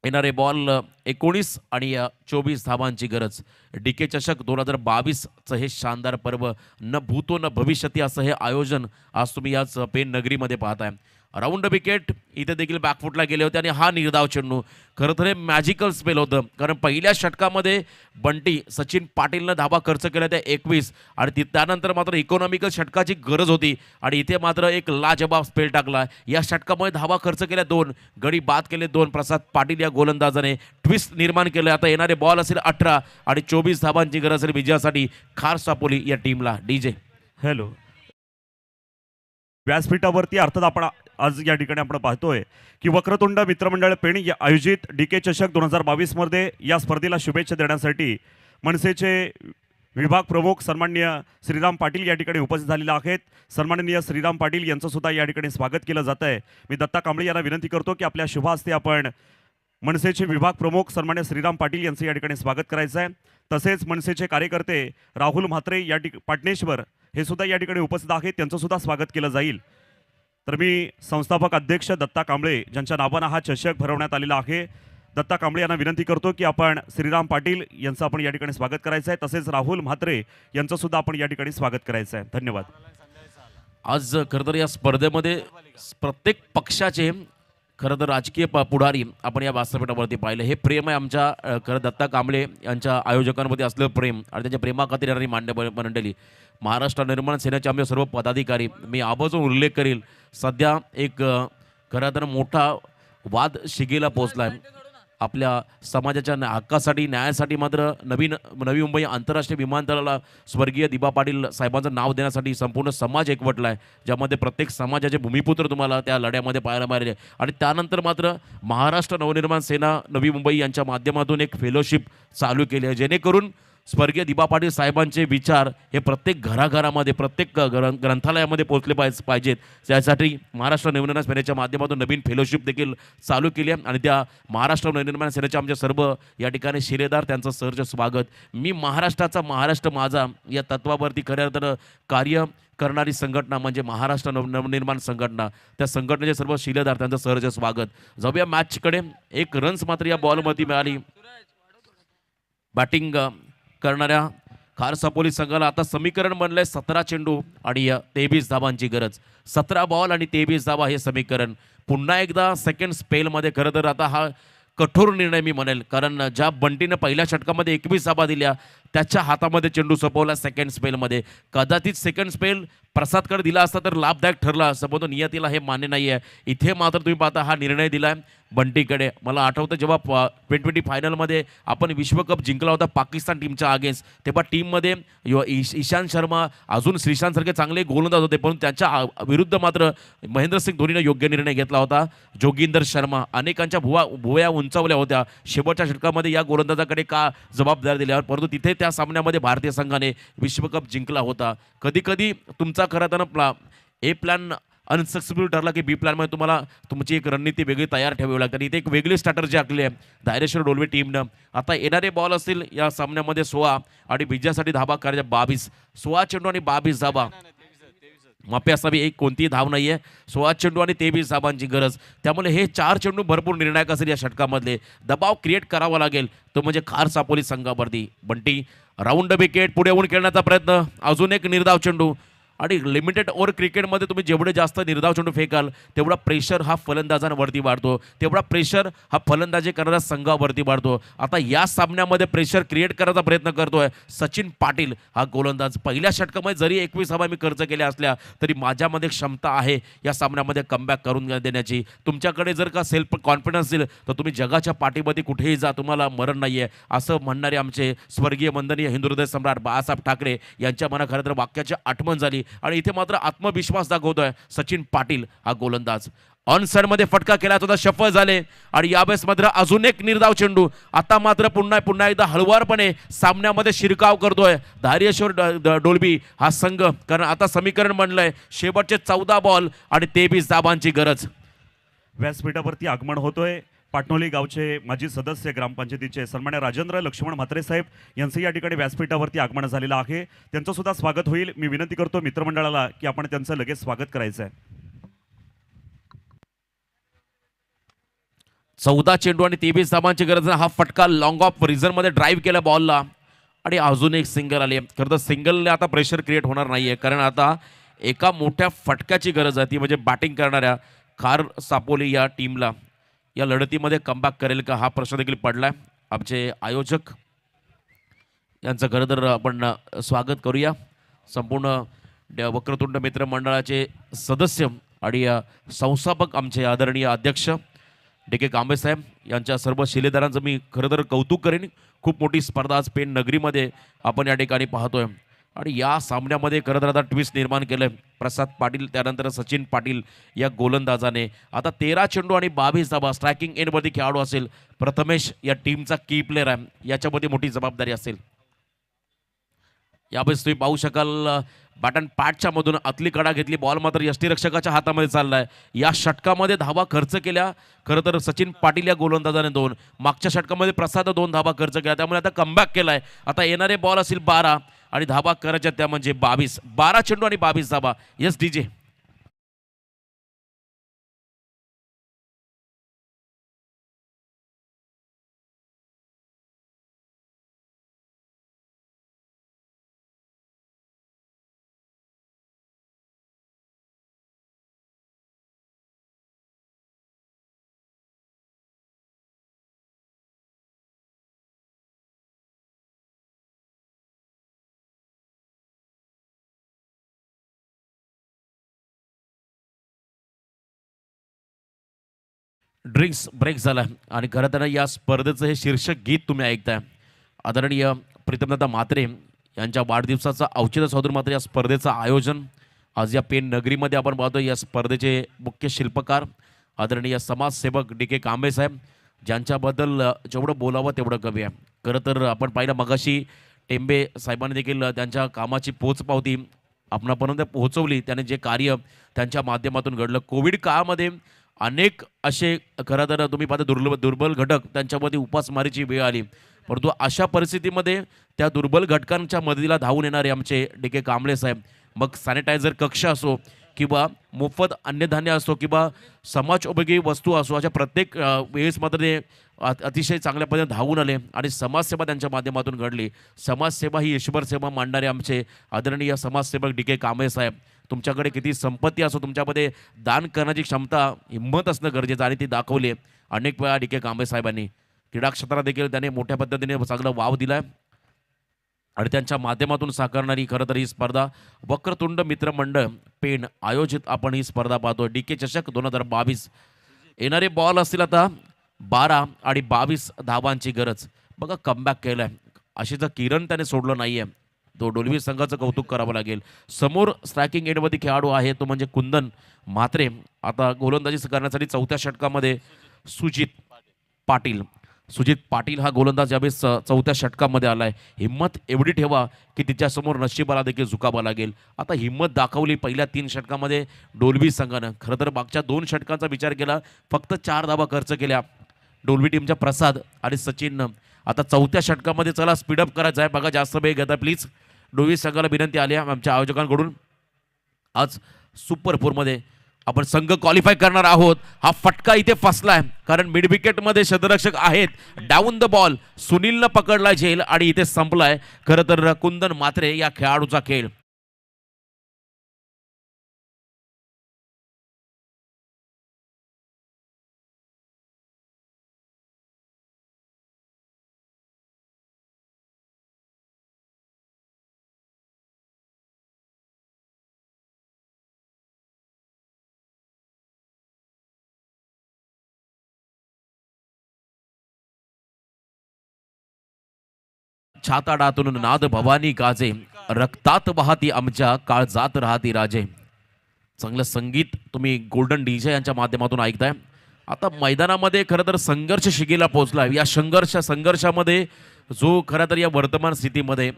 येणारे बॉल 19 आणि 24 धावांची गरज. DK चषक 2022चं हे शानदार पर्व, न भूतो न भविष्यती असं हे आयोजन आज तुम्ही याच पेण नगरीमध्ये पाहताय. राऊंड विकेट इथे देखील बॅकफुटला गेले होते आणि हा निर्धाव चेंडू खरं तर हे मॅजिकल स्पेल होतं कारण पहिल्या षटकामध्ये बंटी सचिन पाटीलनं धावा खर्च केल्या त्या 21 आणि त्यानंतर मात्र इकॉनॉमिकल षटकाची गरज होती आणि इथे मात्र एक लाजबाब स्पेल टाकला. या षटकामध्ये धावा खर्च केल्या 2, गडी बाद केले 2. प्रसाद पाटील या गोलंदाजाने ट्विस्ट निर्माण केलं. आता येणारे बॉल असेल 18 आणि 24 धावांची गरज असेल विजयासाठी खारसापोली या टीमला. DJ हॅलो, व्यासपीठावरती अर्थात आपण आज या ठिकाणी आपण पाहतोय की वक्रतुंड मित्रमंडळ पेण या आयोजित DK चषक 2022 मध्ये या स्पर्धेला शुभेच्छा देण्यासाठी मनसेचे विभाग प्रमुख सन्माननीय श्रीराम पाटील या ठिकाणी उपस्थित झालेले आहेत. सन्माननीय श्रीराम पाटील यांचं सुद्धा या ठिकाणी स्वागत केलं जात आहे. मी दत्ता कांबळे यांना विनंती करतो की आपल्या शुभ हस्ते आपण मनसेचे विभाग प्रमुख सन्मान्य श्रीराम पाटील यांचं या ठिकाणी स्वागत करायचं आहे. तसेच मनसेचे कार्यकर्ते राहुल म्हात्रे या पाटणेश्वर हे सुद्धा या ठिकाणी उपस्थित आहेत, त्यांचं सुद्धा स्वागत केलं जाईल. तर मी संस्थापक अध्यक्ष दत्ता कांबळे ज्यांच्या नावानं हा चषक भरवण्यात आलेला आहे, दत्ता कांबळे यांना विनंती करतो की आपण श्रीराम पाटील यांचं आपण या ठिकाणी स्वागत करायचं आहे, तसेच राहुल म्हात्रे यांचं सुद्धा आपण या ठिकाणी स्वागत करायचं आहे. धन्यवाद. आज खरं तर या स्पर्धेमध्ये प्रत्येक पक्षाचे खरं तर राजकीय पुढारी आपण या व्यासपीठावरती पाहिलं. हे प्रेम आहे आमच्या खरं दत्ता कांबळे यांच्या आयोजकांमध्ये असलेलं प्रेम आणि त्यांच्या प्रेमाखातीर येणारी मांडव मंडळी, महाराष्ट्र निर्माण सेनेचे आमचे सर्व पदाधिकारी. मी आवर्जून उल्लेख करील, सध्या एक खरं तर मोठा वाद शिगेला पोहोचला आहे. आपल्या समाजाच्या हक्कासाठी, न्यायासाठी मात्र नवी मुंबई आंतरराष्ट्रीय विमानतळाला स्वर्गीय दिबा पाटील साहेबांचं नाव देण्यासाठी संपूर्ण समाज एकवटला आहे, ज्यामध्ये प्रत्येक समाजाचे भूमिपुत्र तुम्हाला त्या लढ्यामध्ये पाहायला मिळाले. आणि त्यानंतर मात्र महाराष्ट्र नवनिर्माण सेना नवी मुंबई यांच्या माध्यमातून एक फेलोशिप चालू केली आहे, जेणेकरून स्वर्गीय दिबा पाटील साहेबांचे विचार हे प्रत्येक घराघरामध्ये, प्रत्येक ग्रंथालयामध्ये पोहोचले पाहिजेत. त्यासाठी महाराष्ट्र नवनिर्माण सेनेच्या माध्यमातून नवीन फेलोशिप देखील चालू केली आहे आणि त्या महाराष्ट्र नवनिर्माण सेनेच्या आमच्या सर्व या ठिकाणी शिलेदार, त्यांचं सहर्ष स्वागत. मी महाराष्ट्राचा, महाराष्ट्र माझा या तत्वावरती खऱ्या तर कार्य करणारी संघटना म्हणजे महाराष्ट्र नवनिर्माण संघटना, त्या संघटनेचे सर्व शिलेदार, त्यांचं सहर्ष स्वागत. जाऊया मॅचकडे. एक रन्स मात्र या बॉलमध्ये मिळाली. बॅटिंग करणाऱ्या खार सापोली संघाला आता समीकरण बनलंय 17 चेंडू आणि 23 धावांची गरज. 17 बॉल आणि 23 धावा हे समीकरण. पुन्हा एकदा सेकंड स्पेलमध्ये खरं तर आता हा कठोर निर्णय मी म्हणेल, कारण ज्या बंटीनं पहिल्या षटकामध्ये 21 धावा दिल्या त्याच्या हातामध्ये चेंडू सोपवला सेकंड स्पेलमध्ये. कदाचित सेकंड स्पेल प्रसादकडे दिला असता तर लाभदायक ठरला असं, पण नियतीला हे मान्य नाही आहे. इथे मात्र तुम्ही पाहता हा निर्णय दिला आहे बंटीकडे. मला आठवतं जेव्हा T20 फायनलमध्ये आपण विश्वकप जिंकला होता पाकिस्तान टीमच्या अगेन्स्ट, तेव्हा टीममध्ये ईशांत शर्मा, अजून श्रीशांतसारखे चांगले गोलंदाज होते, पण त्याच्या विरुद्ध मात्र महेंद्रसिंग धोनीनं योग्य निर्णय घेतला होता. जोगिंदर शर्मा अनेकांच्या भुवया उंचावल्या होत्या शेवटच्या षटकामध्ये या गोलंदाजाकडे का जबाबदारी दिल्यावर, परंतु तिथे त्या सामन्यामध्ये भारतीय संघाने विश्वकप जिंकला होता. कधी कधी तुमचा खरं तर ए प्लॅन अनसक्सेसफुल ठरला की बी प्लॅनमध्ये तुम्हाला तुमची एक रणनीती वेगळी तयार ठेवावी लागते. इथे एक वेगळी स्ट्रॅटर्जी आखली आहे धायरेश्वर डोलवे टीमनं. आता येणारे बॉल असतील या सामन्यामध्ये 16 आणि विजयासाठी धाबा करायच्या 22. 16 चेंडू आणि 22 धाबा माफी असावी, एक कोणतीही धाव नाही आहे. 16 चेंडू आणि 23 धाबांची गरज. त्यामुळे हे 4 चेंडू भरपूर निर्णायक असेल या षटकामधले. दबाव क्रिएट करावा लागेल तो म्हणजे खार सापोली संघावरती. बंटी राऊंड विकेट पुढे येऊन खेळण्याचा प्रयत्न, अजून एक निर्धाव चेंडू. आणि लिमिटेड ओव्हर क्रिकेटमध्ये तुम्ही जेवढे जास्त निर्धाव चेंडू फेकाल तेवढा प्रेशर हा फलंदाजांवरती वाढतो, तेवढा प्रेशर हा फलंदाजी करणाऱ्या संघावरती वाढतो. आता या सामन्यामध्ये प्रेशर क्रिएट करायचा प्रयत्न करतोय सचिन पाटील हा गोलंदाज. पहिल्या षटकामध्ये जरी 21 धावा मी खर्च केल्या असल्या तरी माझ्यामध्ये क्षमता आहे या सामन्यामध्ये कमबॅक करून देण्याची. तुमच्याकडे जर का सेल्फ कॉन्फिडन्स असेल तर तुम्ही जगाच्या पाठीमध्ये कुठेही जा, तुम्हाला मरण नाही आहे असं म्हणणारे आमचे स्वर्गीय वंदनीय हिंदू हृदय सम्राट बाळासाहेब ठाकरे यांच्या मना खरं तर वाक्याची आठवण झाली. आणि इथे मात्र आत्मविश्वास दाखवतोय सचिन पाटील हा गोलंदाज. ऑन साइड मध्ये फटका केला होता, सफल झाले आणि यावेळेस मात्र अजून एक निर्धाव चेंडू. आता मात्र पुन्हा एकदा हळुवारपणे सामन्यामध्ये शिरकाव करतोय धायरेश्वर डोलबी हा संघ, कारण आता समीकरण बनलंय शेवटचे 14 बॉल आणि 23 धाबांची गरज. व्यासपीठावरती आगमन होतोय पाटणोली गावचे माजी सदस्य ग्रामपंचायतीचे सन्मान्य राजेंद्र लक्ष्मण म्हात्रे साहेब यांचं या ठिकाणी व्यासपीठावरती आगमन झालेलं आहे. त्यांचं सुद्धा स्वागत होईल. मी विनंती करतो मित्रमंडळाला की आपण त्यांचं लगेच स्वागत करायचं आहे. 14 चेंडू आणि 23 धाबांची गरज. हा फटका लॉंग ऑफ रिझनमध्ये ड्राईव्ह केला बॉलला आणि अजून एक सिंगल आली. खरं तर सिंगलने आता प्रेशर क्रिएट होणार नाहीये, कारण आता एका मोठ्या फटक्याची गरज आहे, ती म्हणजे बॅटिंग करणाऱ्या खार सापोली या टीमला या लढतीमध्ये कमबॅक करेल का हा प्रश्न देखील पडलाय. आमचे आयोजक यांचं खरं तर आपण स्वागत करूया. संपूर्ण वक्रतुंड मित्र मंडळाचे सदस्य आणि संस्थापक आमचे आदरणीय अध्यक्ष DK कांबळे साहेब यांच्या सर्व शिलेदारांचं मी खरं तर कौतुक करेन. खूप मोठी स्पर्धा आज पेन नगरीमध्ये आपण या ठिकाणी पाहतोय आणि या सामन्यामध्ये खरं तर आता ट्विस्ट निर्माण केलंय प्रसाद पाटील त्यानंतर सचिन पाटील या गोलंदाजाने. आता 13 चेंडू आणि 22 धाबा. स्ट्रायकिंग एंडवरती खेळाडू असेल प्रथमेश, या टीमचा की प्लेअर आहे, याच्यामध्ये मोठी जबाबदारी असेल. यावेळेस तुम्ही पाहू शकाल बॅटन पॅडच्या मधून आतली कडा घेतली, बॉल मात्र यष्टीरक्षकाच्या हातामध्ये चाललाय. या षटकामध्ये धावा खर्च केल्या खरं तर सचिन पाटील या गोलंदाजाने 2, मागच्या षटकामध्ये प्रसाद 2 धावा खर्च केल्या, त्यामुळे आता कमबॅक केलाय. आता येणारे बॉल असतील 12 आणि धावा करायच्या त्या म्हणजे 22. 12 चेंडू आणि 22 धावा. Yes DJ. ड्रिंक्स ब्रेक झाला आणि खरं तर या स्पर्धेचं हे शीर्षक गीत तुम्ही ऐकताय. आदरणीय प्रीतमदादा म्हात्रे यांच्या वाढदिवसाचं औचित्य साधून मात्र या स्पर्धेचं आयोजन आज या पेन नगरीमध्ये आपण पाहतो. या स्पर्धेचे मुख्य शिल्पकार आदरणीय समाजसेवक डी.के. कांबळे साहेब, ज्यांच्याबद्दल जेवढं बोलावं तेवढं कमी आहे. खरं तर आपण पाहिलं मगाशी टेंबे साहेबांनी देखील त्यांच्या कामाची पोचपावती आपणापर्यंत पोहोचवली. त्याने जे कार्य त्यांच्या माध्यमातून घडलं कोविड काळामध्ये अनेक असे खरं तर तुम्ही पाहता दुर्बल घटक त्यांच्यामध्ये उपासमारीची वेळ आली, परंतु अशा परिस्थितीमध्ये त्या दुर्बल घटकांच्या मदतीला धावून येणारे आमचे डी.के. कांबळे साहेब, मग सॅनिटायझर कक्ष असो किंवा मोफत अन्नधान्य असो किंवा समाजोपयोगी वस्तू असो, अशा प्रत्येक वेळेस मात्र ते अतिशय चांगल्या पद्धतीने धावून आले आणि समाजसेवा त्यांच्या माध्यमातून घडली. समाजसेवा ही ईश्वर सेवा मांडणारे आमचे आदरणीय समाजसेवक डी.के. कांबळे साहेब, तुमच्याकडे किती संपत्ती असो तुमच्यामध्ये दान करण्याची क्षमता हिंमत असणं गरजेचं आणि ती दाखवली आहे अनेक वेळा डी.के. कांबळे साहेबांनी. क्रीडा क्षेत्रात देखील त्याने मोठ्या पद्धतीने चांगला वाव दिलाय आणि त्यांच्या माध्यमातून साकारणारी खरं तर ही स्पर्धा वक्रतुंड मित्रमंडळ पेण आयोजित आपण ही स्पर्धा पाहतो. डी.के. चषक 2022. येणारे बॉल असतील आता 12 आणि 22 धावांची गरज. बघा कमबॅक केलाय, अशीचं किरण त्याने सोडलं नाहीये. तो डोलवी संघाचं कौतुक करावं लागेल. समोर स्ट्रायकिंग एंडमध्ये खेळाडू आहे तो म्हणजे कुंदन म्हात्रे. आता गोलंदाजी करण्यासाठी 4थ्या षटकामध्ये सुजित पाटील हा गोलंदाज यावेळेस 4थ्या षटकामध्ये आलाय. हिम्मत एवढी ठेवा की तिच्यासमोर नशिबाला देखील झुकावं लागेल. आता हिम्मत दाखवली पहिल्या 3 षटकामध्ये डोलवी संघानं. खरं तर मागच्या 2 षटकांचा विचार केला फक्त 4 धावा खर्च केल्या डोलवी टीमच्या प्रसाद आणि सचिननं. आता 4थ्या षटकामध्ये चला स्पीडअप करायचं आहे. बघा जास्त वेळ घेता प्लीज. डोलवी संघाला विनंती आली आहे आमच्या आयोजकांकडून. आज सुपर 4मध्ये आपण संघ क्वालिफाय करणार आहोत. हा फटका इथे फसलाय कारण मिड विकेटमध्ये शतरक्षक आहेत. डाऊन द बॉल सुनीलनं पकडलाय झेल आणि इथे संपलाय खरं तर कुंदन म्हात्रे या खेळाडूचा खेळ. छाता डातून नाद भवानी गाजे, रक्तात वाहती आमच्या काळजात राहती राजे. चांगलं संगीत तुम्ही गोल्डन डीजे यांच्या माध्यमातून ऐकताय. आता मैदानामध्ये खरं तर संघर्ष शिगेला पोहोचला. या संघर्षामध्ये जो खरं तर या वर्तमान स्थितीमध्ये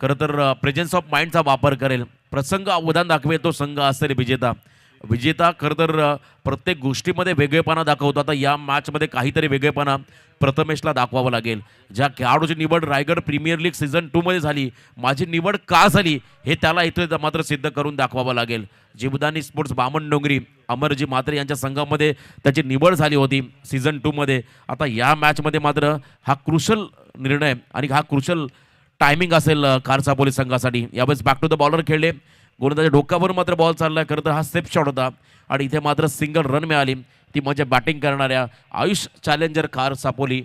खरं तर प्रेझेन्स ऑफ माइंडचा वापर करेल, प्रसंग अवधान दाखवेल तो संघ असेल विजेता खरं तर प्रत्येक गोष्टीमध्ये वेगळेपणा दाखवतो. आता या मॅचमध्ये काहीतरी वेगळेपणा प्रथमेशला दाखवावं लागेल. ज्या खेळाडूची निवड रायगड प्रीमियर लीग सीझन 2मध्ये झाली, माझी निवड का झाली हे त्याला इथे मात्र सिद्ध करून दाखवावं लागेल. जीवदानी स्पोर्ट्स बामणडोंगरी अमरजी म्हात्रे यांच्या संघामध्ये त्याची निवड झाली होती सीझन 2मध्ये. आता या मॅचमध्ये मात्र हा क्रुशल निर्णय आणि हा क्रुशल टायमिंग असेल कारसा पोलीस संघासाठी. यावेळेस बॅक टू द बॉलर खेळले, गोलंदाजी डोक्यावर मात्र बॉल चाललाय. खरं तर हा सेफ शॉट होता आणि इथे मात्र सिंगल रन मिळाली, ती म्हणजे बॅटिंग करणाऱ्या आयुष चॅलेंजर कार सापोली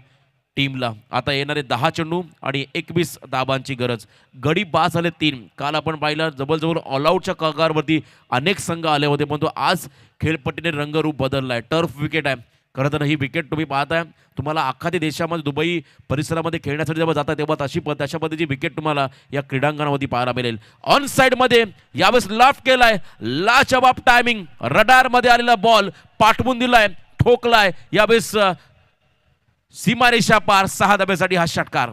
टीमला. आता येणारे 10 चेंडू आणि 21 धाबांची गरज. गडी बाद झाले 3. काल आपण पाहिलं जवळजवळ ऑलआउटच्या कगारवरती अनेक संघ आले होते, परंतु आज खेळपट्टीने रंगरूप बदललाय. टर्फ विकेट आहे खरं तर ही विकेट तुम्ही पाहताय. तुम्हाला अख्खा ते देशामध्ये दुबई परिसरामध्ये खेळण्यासाठी जेव्हा जाता तेव्हा तशा पद्धतीची विकेट तुम्हाला या क्रीडांगणावरती पाहायला मिळेल. ऑन साईडमध्ये यावेळेस लाफ केलाय, लाजवाब टायमिंग. रडारमध्ये आलेला बॉल पाठवून दिलाय, ठोकलाय. यावेळेस सीमारेषा पार 6 धाब्यासाठी हा षटकार.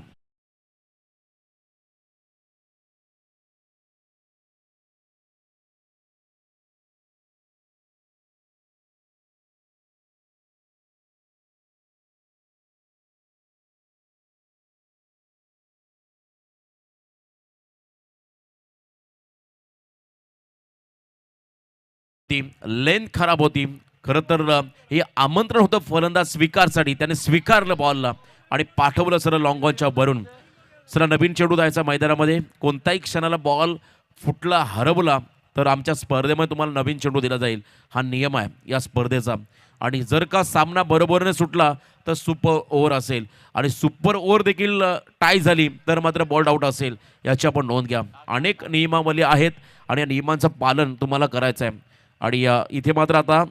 ती लेंथ खराब होती. खरं तर हे आमंत्रण होतं फलंदाज स्वीकारसाठी. त्याने स्वीकारलं बॉलला आणि पाठवलं सरळ लॉंग ऑनच्या वरून. सरळ नवीन चेंडू द्यायचा मैदानामध्ये. कोणत्याही क्षणाला बॉल फुटला, हरवला तर आमच्या स्पर्धेमध्ये तुम्हाला नवीन चेंडू दिला जाईल. हा नियम आहे या स्पर्धेचा. आणि जर का सामना बरोबरीने सुटला तर सुपर ओव्हर असेल आणि सुपर ओव्हर देखील टाय झाली तर मात्र बॉल आउट असेल. याची आपण नोंद घ्या. अनेक नियमावली आहेत आणि या नियमांचं पालन तुम्हाला करायचं आहे. आणि इथे मात्र आता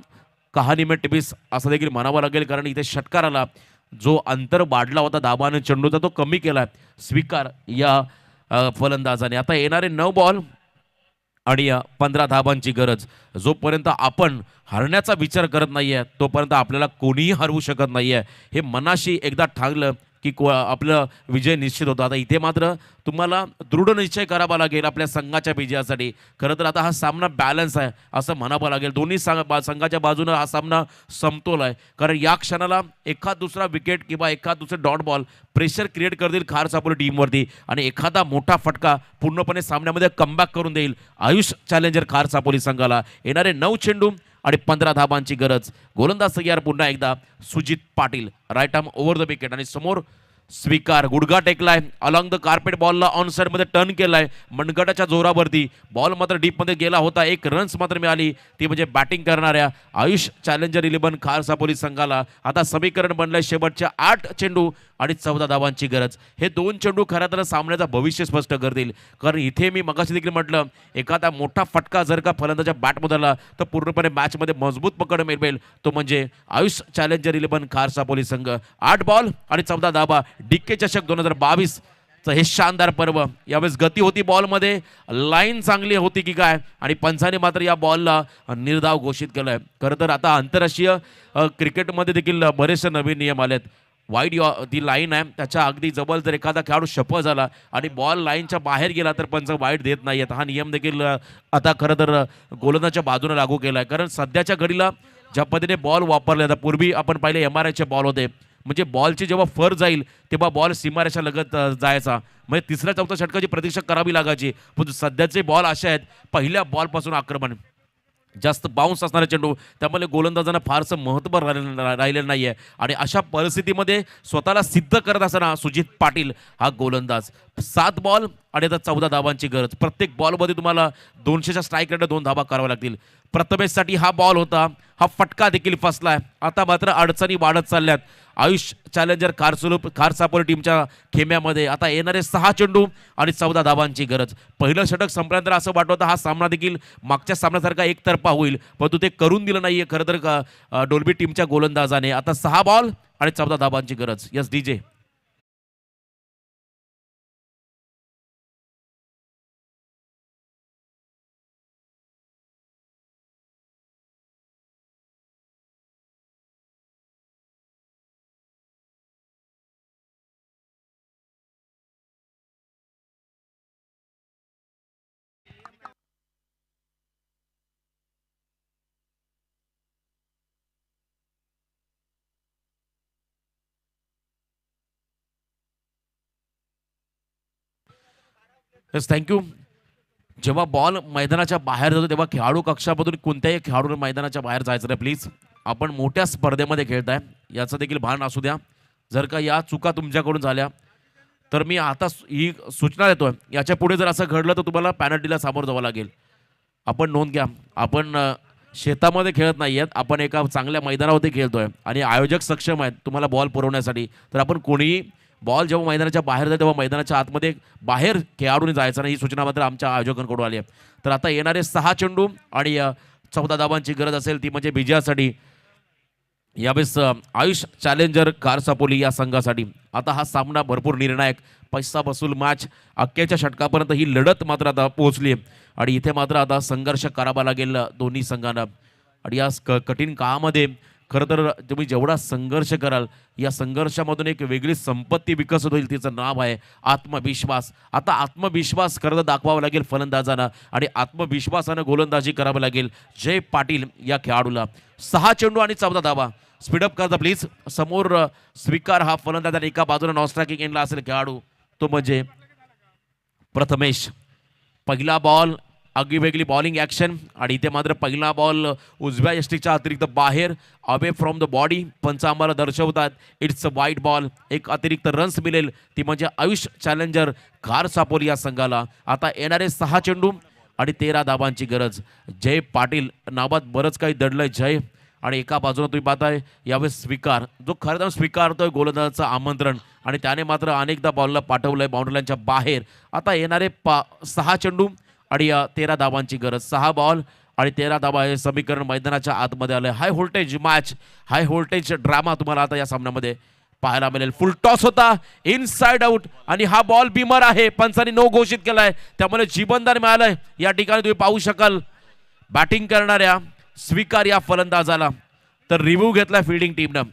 कहाणी में टिपिस असं देखील म्हणावं लागेल, कारण इथे षटकाराला जो अंतर वाढला होता दाबाने चेंडूचा तो कमी केला स्वीकार या फलंदाजाने. आता येणारे 9 बॉल आणि 15 धाबांची गरज. जोपर्यंत आपण हरण्याचा विचार करत नाहीये तोपर्यंत आपल्याला कोणीही हरवू शकत नाहीये. हे मनाशी एकदा ठाकलं की आपलं विजय निश्चित होतो. आता इथे मात्र तुम्हाला दृढ निश्चय करावा लागेल आपल्या संघाच्या विजयासाठी. खरं तर आता हा सामना बॅलन्स आहे असं म्हणावं लागेल. दोन्ही संघाच्या बाजूनं हा सामना समतोल आहे. कारण या क्षणाला एखाद दुसरा विकेट किंवा एखाद दुसरे डॉट बॉल प्रेशर क्रिएट करतील खार सापोली टीमवरती आणि एखादा मोठा फटका पूर्णपणे सामन्यामध्ये कमबॅक करून देईल आयुष चॅलेंजर खार सापोली संघाला. येणारे 9 चेंडू आणि 15 धाबांची गरज. गोलंदाज तयार पुन्हा एकदा Sujit Patil. Right arm over the wicket आणि समोर स्वीकार. गुडघा टेकलाय अलॉंग द कार्पेट. बॉलला ऑन साइड मध्ये टर्न केलाय मनगटाच्या जोरावरती. बॉल मात्र डीप मध्ये गेला होता. 1 रन्स मात्र मिळाली ती म्हणजे बॅटिंग करणाऱ्या आयुष चॅलेंजर 11 खार सापोली संघाला. आता समीकरण बनलंय शेवटच्या 8 चेंडू आणि 14 धावांची गरज. हे 2 चेंडू खरं तर सामन्याचा भविष्य स्पष्ट करतील. कारण इथे मी मगाशी देखील म्हटलं एखादा मोठा फटका जर का फलंदाच्या बॅटमध्ये आला तर पूर्णपणे मॅचमध्ये मजबूत पकड मिळेल. तो म्हणजे आयुष चॅलेंजर 11 खार सापोली संघ. 8 बॉल आणि 14 धाबा. डीके चषक 2022 हे शानदार पर्व. यावेळेस गती होती बॉलमध्ये, लाईन चांगली होती की काय, आणि पंचाने मात्र या बॉलला निर्धाव घोषित केलंय. खरं तर आता आंतरराष्ट्रीय क्रिकेटमध्ये देखील बरेचसे नवीन नियम आलेत. वाईड ती लाईन आहे त्याच्या अगदी जवळ जर एखादा खेळाडू शफल झाला आणि बॉल लाईनच्या बाहेर गेला तर पंच वाईड देत नाही आहेत. हा नियम देखील आता खरं तर गोलंदाजच्या बाजूने लागू केला आहे. कारण सध्याच्या घडीला ज्या पद्धतीने बॉल वापरले जातात, पूर्वी आपण पाहिले MRIचे बॉल होते, म्हणजे बॉलची जेव्हा फर जाईल तेव्हा बॉल सीमारेषा लगत जायचा, म्हणजे 3ऱ्या-4थ्या षटकाची प्रतीक्षा करावी लागायची. पण सध्याचे बॉल असे आहेत पहिल्या बॉलपासून आक्रमण, जास्त बाउन्स असणारे चेंडू, त्यामुळे गोलंदाजांना फारसं महत्त्व राहिलेलं नाही आहे. आणि अशा परिस्थितीमध्ये स्वतःला सिद्ध करत असताना सुजित पाटील हा गोलंदाज. 7 बॉल आणि आता 14 धावांची गरज. प्रत्येक बॉलमध्ये तुम्हाला 200च्या स्ट्राईक रेटला 2 धावा कराव्या लागतील. प्रथमेशसाठी हा बॉल होता, हा फटका देखील फसलाय. आता मात्र अडचणी वाढत चालल्यात आयुष चॅलेंजर खार सापोली टीमच्या खेम्यामध्ये. आता येणारे 6 चेंडू आणि 14 धावांची गरज. पहिलं षटक संपल्यानंतर असं वाटत होतं हा सामना देखील मागच्या सामन्यासारखा एकतर्फा होईल, परंतु ते करून दिलं नाहीये खरं तर डोल्बी टीमच्या गोलंदाजाने. आता 6 बॉल आणि 14 धावांची गरज. Yes DJ. Yes thank you. जेव्हा बॉल मैदानाच्या बाहेर जातो तेव्हा खेळाडू कक्षामधून कोणत्याही खेळाडूने मैदानाच्या बाहेर जायचं नाही प्लीज. आपण मोठ्या स्पर्धेमध्ये खेळताय याचं देखील भान असू द्या. जर का या चुका तुमच्याकडून झाल्या तर मी आता ही सूचना देतोय, याच्या पुढे जर असं घडलं तर तुम्हाला पॅनल्टीला सामोरं जावं लागेल. आपण नोंद घ्या, आपण शेतामध्ये खेळत नाही आहेत, आपण एका चांगल्या मैदानावरती खेळतोय आणि आयोजक सक्षम आहेत तुम्हाला बॉल पुरवण्यासाठी. तर आपण कोणीही बॉल जेव्हा मैदानाच्या बाहेर जाईल तेव्हा मैदानाच्या आतमध्ये बाहेर खेळाडूने जायचं नाही, ही सूचना मात्र आमच्या आयोजकांकडून आली आहे. तर आता येणारे 6 चेंडू आणि 14 धावांची गरज असेल ती म्हणजे विजयासाठी यावेळेस आयुष चॅलेंजर खार सापोली या संघासाठी. आता हा सामना भरपूर निर्णायक, पैसा वसूल मॅच, अखेरच्या षटकापर्यंत ही लढत मात्र आता पोहोचली आहे आणि इथे मात्र आता संघर्ष करावा लागेल दोन्ही संघांना. आणि या कठीण काळामध्ये खरं तर तुम्ही जेवढा संघर्ष कराल या संघर्षामधून एक वेगळी संपत्ती विकसित होईल, तिचं नाव आहे आत्मविश्वास. आता आत्मविश्वास खरं तर दाखवावा लागेल फलंदाजांना आणि आत्मविश्वासानं गोलंदाजी करावी लागेल जय पाटील या खेळाडूला. 6 चेंडू आणि 14 धावा. स्पीडअप करता प्लीज. समोर स्वीकार हा फलंदाज आणि एका बाजूला नॉन स्ट्रायकिंग एंडला असेल खेळाडू, तो म्हणजे प्रथमेश. पहिला बॉल आगीवेगळी बॉलिंग ॲक्शन आणि इथे मात्र पहिला बॉल उजव्या यष्टीच्या अतिरिक्त बाहेर अवे फ्रॉम द बॉडी. पंच आम्हाला दर्शवतात इट्स अ वाईट बॉल. एक अतिरिक्त रन्स मिळेल ती म्हणजे आयुष चॅलेंजर कार सापोली या संघाला. आता येणारे 6 चेंडू आणि 13 धाबांची गरज. जय पाटील नावात बरंच काही दडलंय जय. आणि एका बाजूला तुम्ही पाहताय यावेळेस स्वीकार जो खरं तर स्वीकारतोय गोलंदाजाचं आमंत्रण आणि त्याने मात्र अनेकदा बॉलला पाठवलंय बाउंड्रीलाईनच्या बाहेर. आता येणारे 6 चेंडू आणि 13 धाबांची गरज. 6 बॉल आणि 13 धाबा हे समीकरण मैदानाच्या आतमध्ये आलंय. High voltage match, high voltage drama तुम्हाला आता या सामन्यामध्ये पाहायला मिळेल. फुल टॉस होता इनसाइड आउट आणि हा बॉल बीमर आहे. पंचांनी नो घोषित केलाय त्यामुळे जीवनदान मिळालंय. या ठिकाणी तुम्ही पाहू शकाल बॅटिंग करणाऱ्या स्वीकार या फलंदाजाला. तर रिव्ह्यू घेतला फिल्डिंग टीमनं.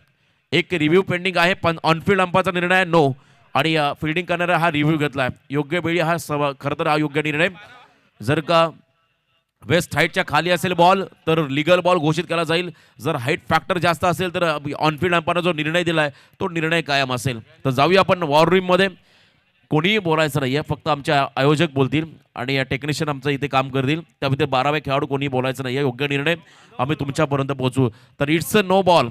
एक रिव्ह्यू पेंडिंग आहे पण ऑनफिल्ड अंपायरचा निर्णय नो आणि फिल्डिंग करणारा हा रिव्ह्यू घेतलाय. योग्य वेळी हा खरं तर हा योग्य निर्णय. जर का वेस्ट हाईटच्या खाली असेल बॉल तर लिगल बॉल घोषित केला जाईल. जर हाईट फॅक्टर जास्त असेल तर ऑनफिल्ड अंपायरने जो निर्णय दिलाय तो निर्णय कायम असेल. तर जाऊया आपण वॉर रूममध्ये. कोणीही बोलायचं नाही आहे, फक्त आमचे आयोजक बोलतील आणि या टेक्निशियन आमचं इथे काम करतील. त्यामध्ये 12वे खेळाडू कोणीही बोलायचं नाही आहे. योग्य निर्णय आम्ही तुमच्यापर्यंत पोहोचू. तर it's a no ball,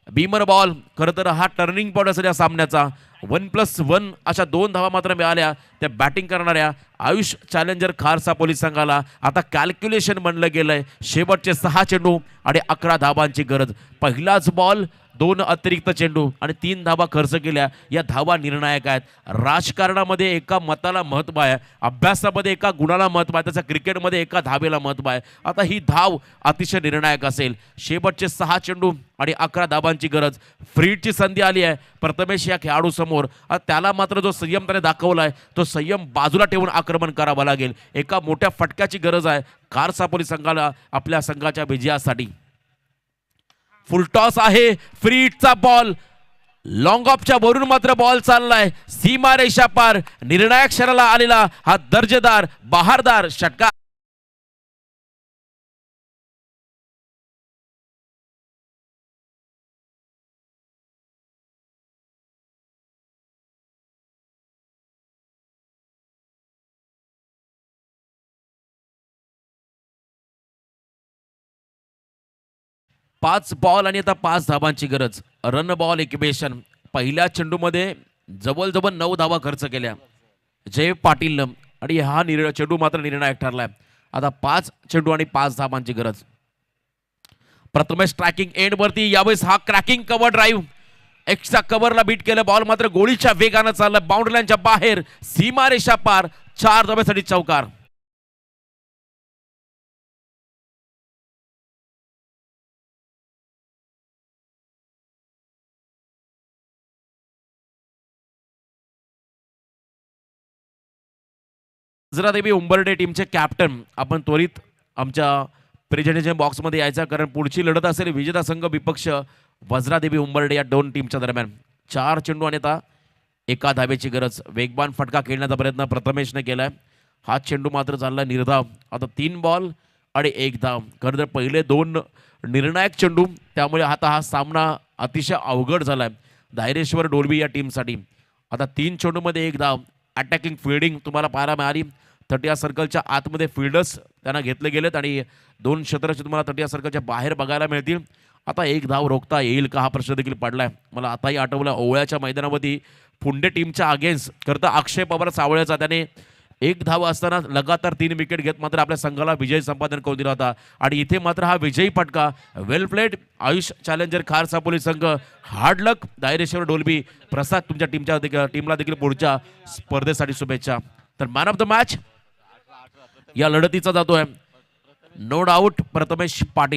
beamer ball. खरं तर हा टर्निंग पॉईंट असेल या सामन्याचा. 1+1 अशा 2 धावा मात्र मिळाल्या त्या बॅटिंग करणाऱ्या आयुष चॅलेंजर खार सापोली संघाला. आता कॅल्क्युलेशन बनलं गेलंय. शेवटचे 6 चेंडू आणि 11 धाबांची गरज. पहिलाच बॉल, 2 अतिरिक्त चेंडू आणि 3 धावा खर्च केल्या. या धावा निर्णायक आहेत. राजकारणामध्ये एका मताला महत्त्व आहे, अभ्यासामध्ये एका गुणाला महत्त्व आहे, त्याच्या क्रिकेटमध्ये एका धावेला महत्त्व आहे. आता ही धाव अतिशय निर्णायक असेल. शेवटचे 6 चेंडू आणि 11 धाबांची गरज. फ्रीडची संधी आली आहे प्रथमेश या खेळाडू समोर. त्याला मात्र जो संयम त्याने दाखवला आहे तो संयम बाजूला ठेवून आक्रमण करावं लागेल. एका मोठ्या फटक्याची गरज आहे कार सापोली संघाला आपल्या संघाच्या विजयासाठी. फुल टॉस आहे. फ्रीडचा बॉल लॉंग ऑफच्या वरून मात्र बॉल चाललाय सीमा रेषा पार. निर्णायक क्षणाला आलेला हा दर्जेदार बहारदार षटकार. पाच बॉल आणि आता 5 धाबांची गरज. Run ball equation. पहिल्या चेंडूमध्ये जवळजवळ 9 धावा खर्च केल्या जय पाटील आणि हा चेंडू मात्र निर्णायक ठरलाय. आता 5 चेंडू आणि 5 धाबांची गरज. प्रथमेश ट्रॅकिंग एंड वरती. यावेळेस हा क्रॅकिंग कव्हर ड्राईव्ह एक्स्ट्रा कव्हरला बीट केलं. बॉल मात्र गोळीच्या वेगानं चाललं बाउंड्री लाईनच्या बाहेर सीमारेषा पार. 4 धाब्यासाठी चौकार. वज्रादेवी उंबर्डे टीमचे कॅप्टन आपण त्वरित आमच्या प्रेझेंटेशन बॉक्समध्ये यायचा, कारण पुढची लढत असेल विजेता संघ विपक्ष वज्रादेवी उंबर्डे या 2 टीमच्या दरम्यान. 4 चेंडू आणि आता 1 धाब्याची गरज. वेगवान फटका खेळण्याचा प्रयत्न प्रथमेशने केलाय. हा चेंडू मात्र चालला निर्धाव. आता 3 बॉल आणि 1 धाव. खरं तर पहिले 2 निर्णायक चेंडू त्यामुळे आता हा सामना अतिशय अवघड झालाय धायरेश्वर डोलवी या टीमसाठी. आता 3 चेंडूमध्ये 1 धाव. अटॅकिंग फिल्डिंग तुम्हाला पाहायला मिळाली. 30 सर्कलच्या आतमध्ये फिल्डर्स त्यांना घेतले गेलेत आणि 2 क्षेत्राचे तुम्हाला 30 सर्कलच्या बाहेर बघायला मिळतील. आता 1 धाव रोखता येईल का हा प्रश्न देखील पडलाय. मला आताही आठवलं ओवळ्याच्या मैदानामध्ये पुंडे टीमच्या अगेन्स्ट करता अक्षय पवार सावळ्याचा त्याने 1 धाव असताना लगातार 3 विकेट घेत मात्र आपल्या संघाला विजय संपादन करून दिला होता. आणि इथे मात्र हा विजयी फटका. वेल प्लेड आयुष चॅलेंजर खार सापोली संघ. हार्ड लक धायरेश्वर डोलबी. प्रसाद तुमच्या टीमला देखील पुढच्या स्पर्धेसाठी शुभेच्छा. तर मॅन ऑफ द मॅच या लढतीचा जातोय नो डाऊट प्रथमेश पाटील.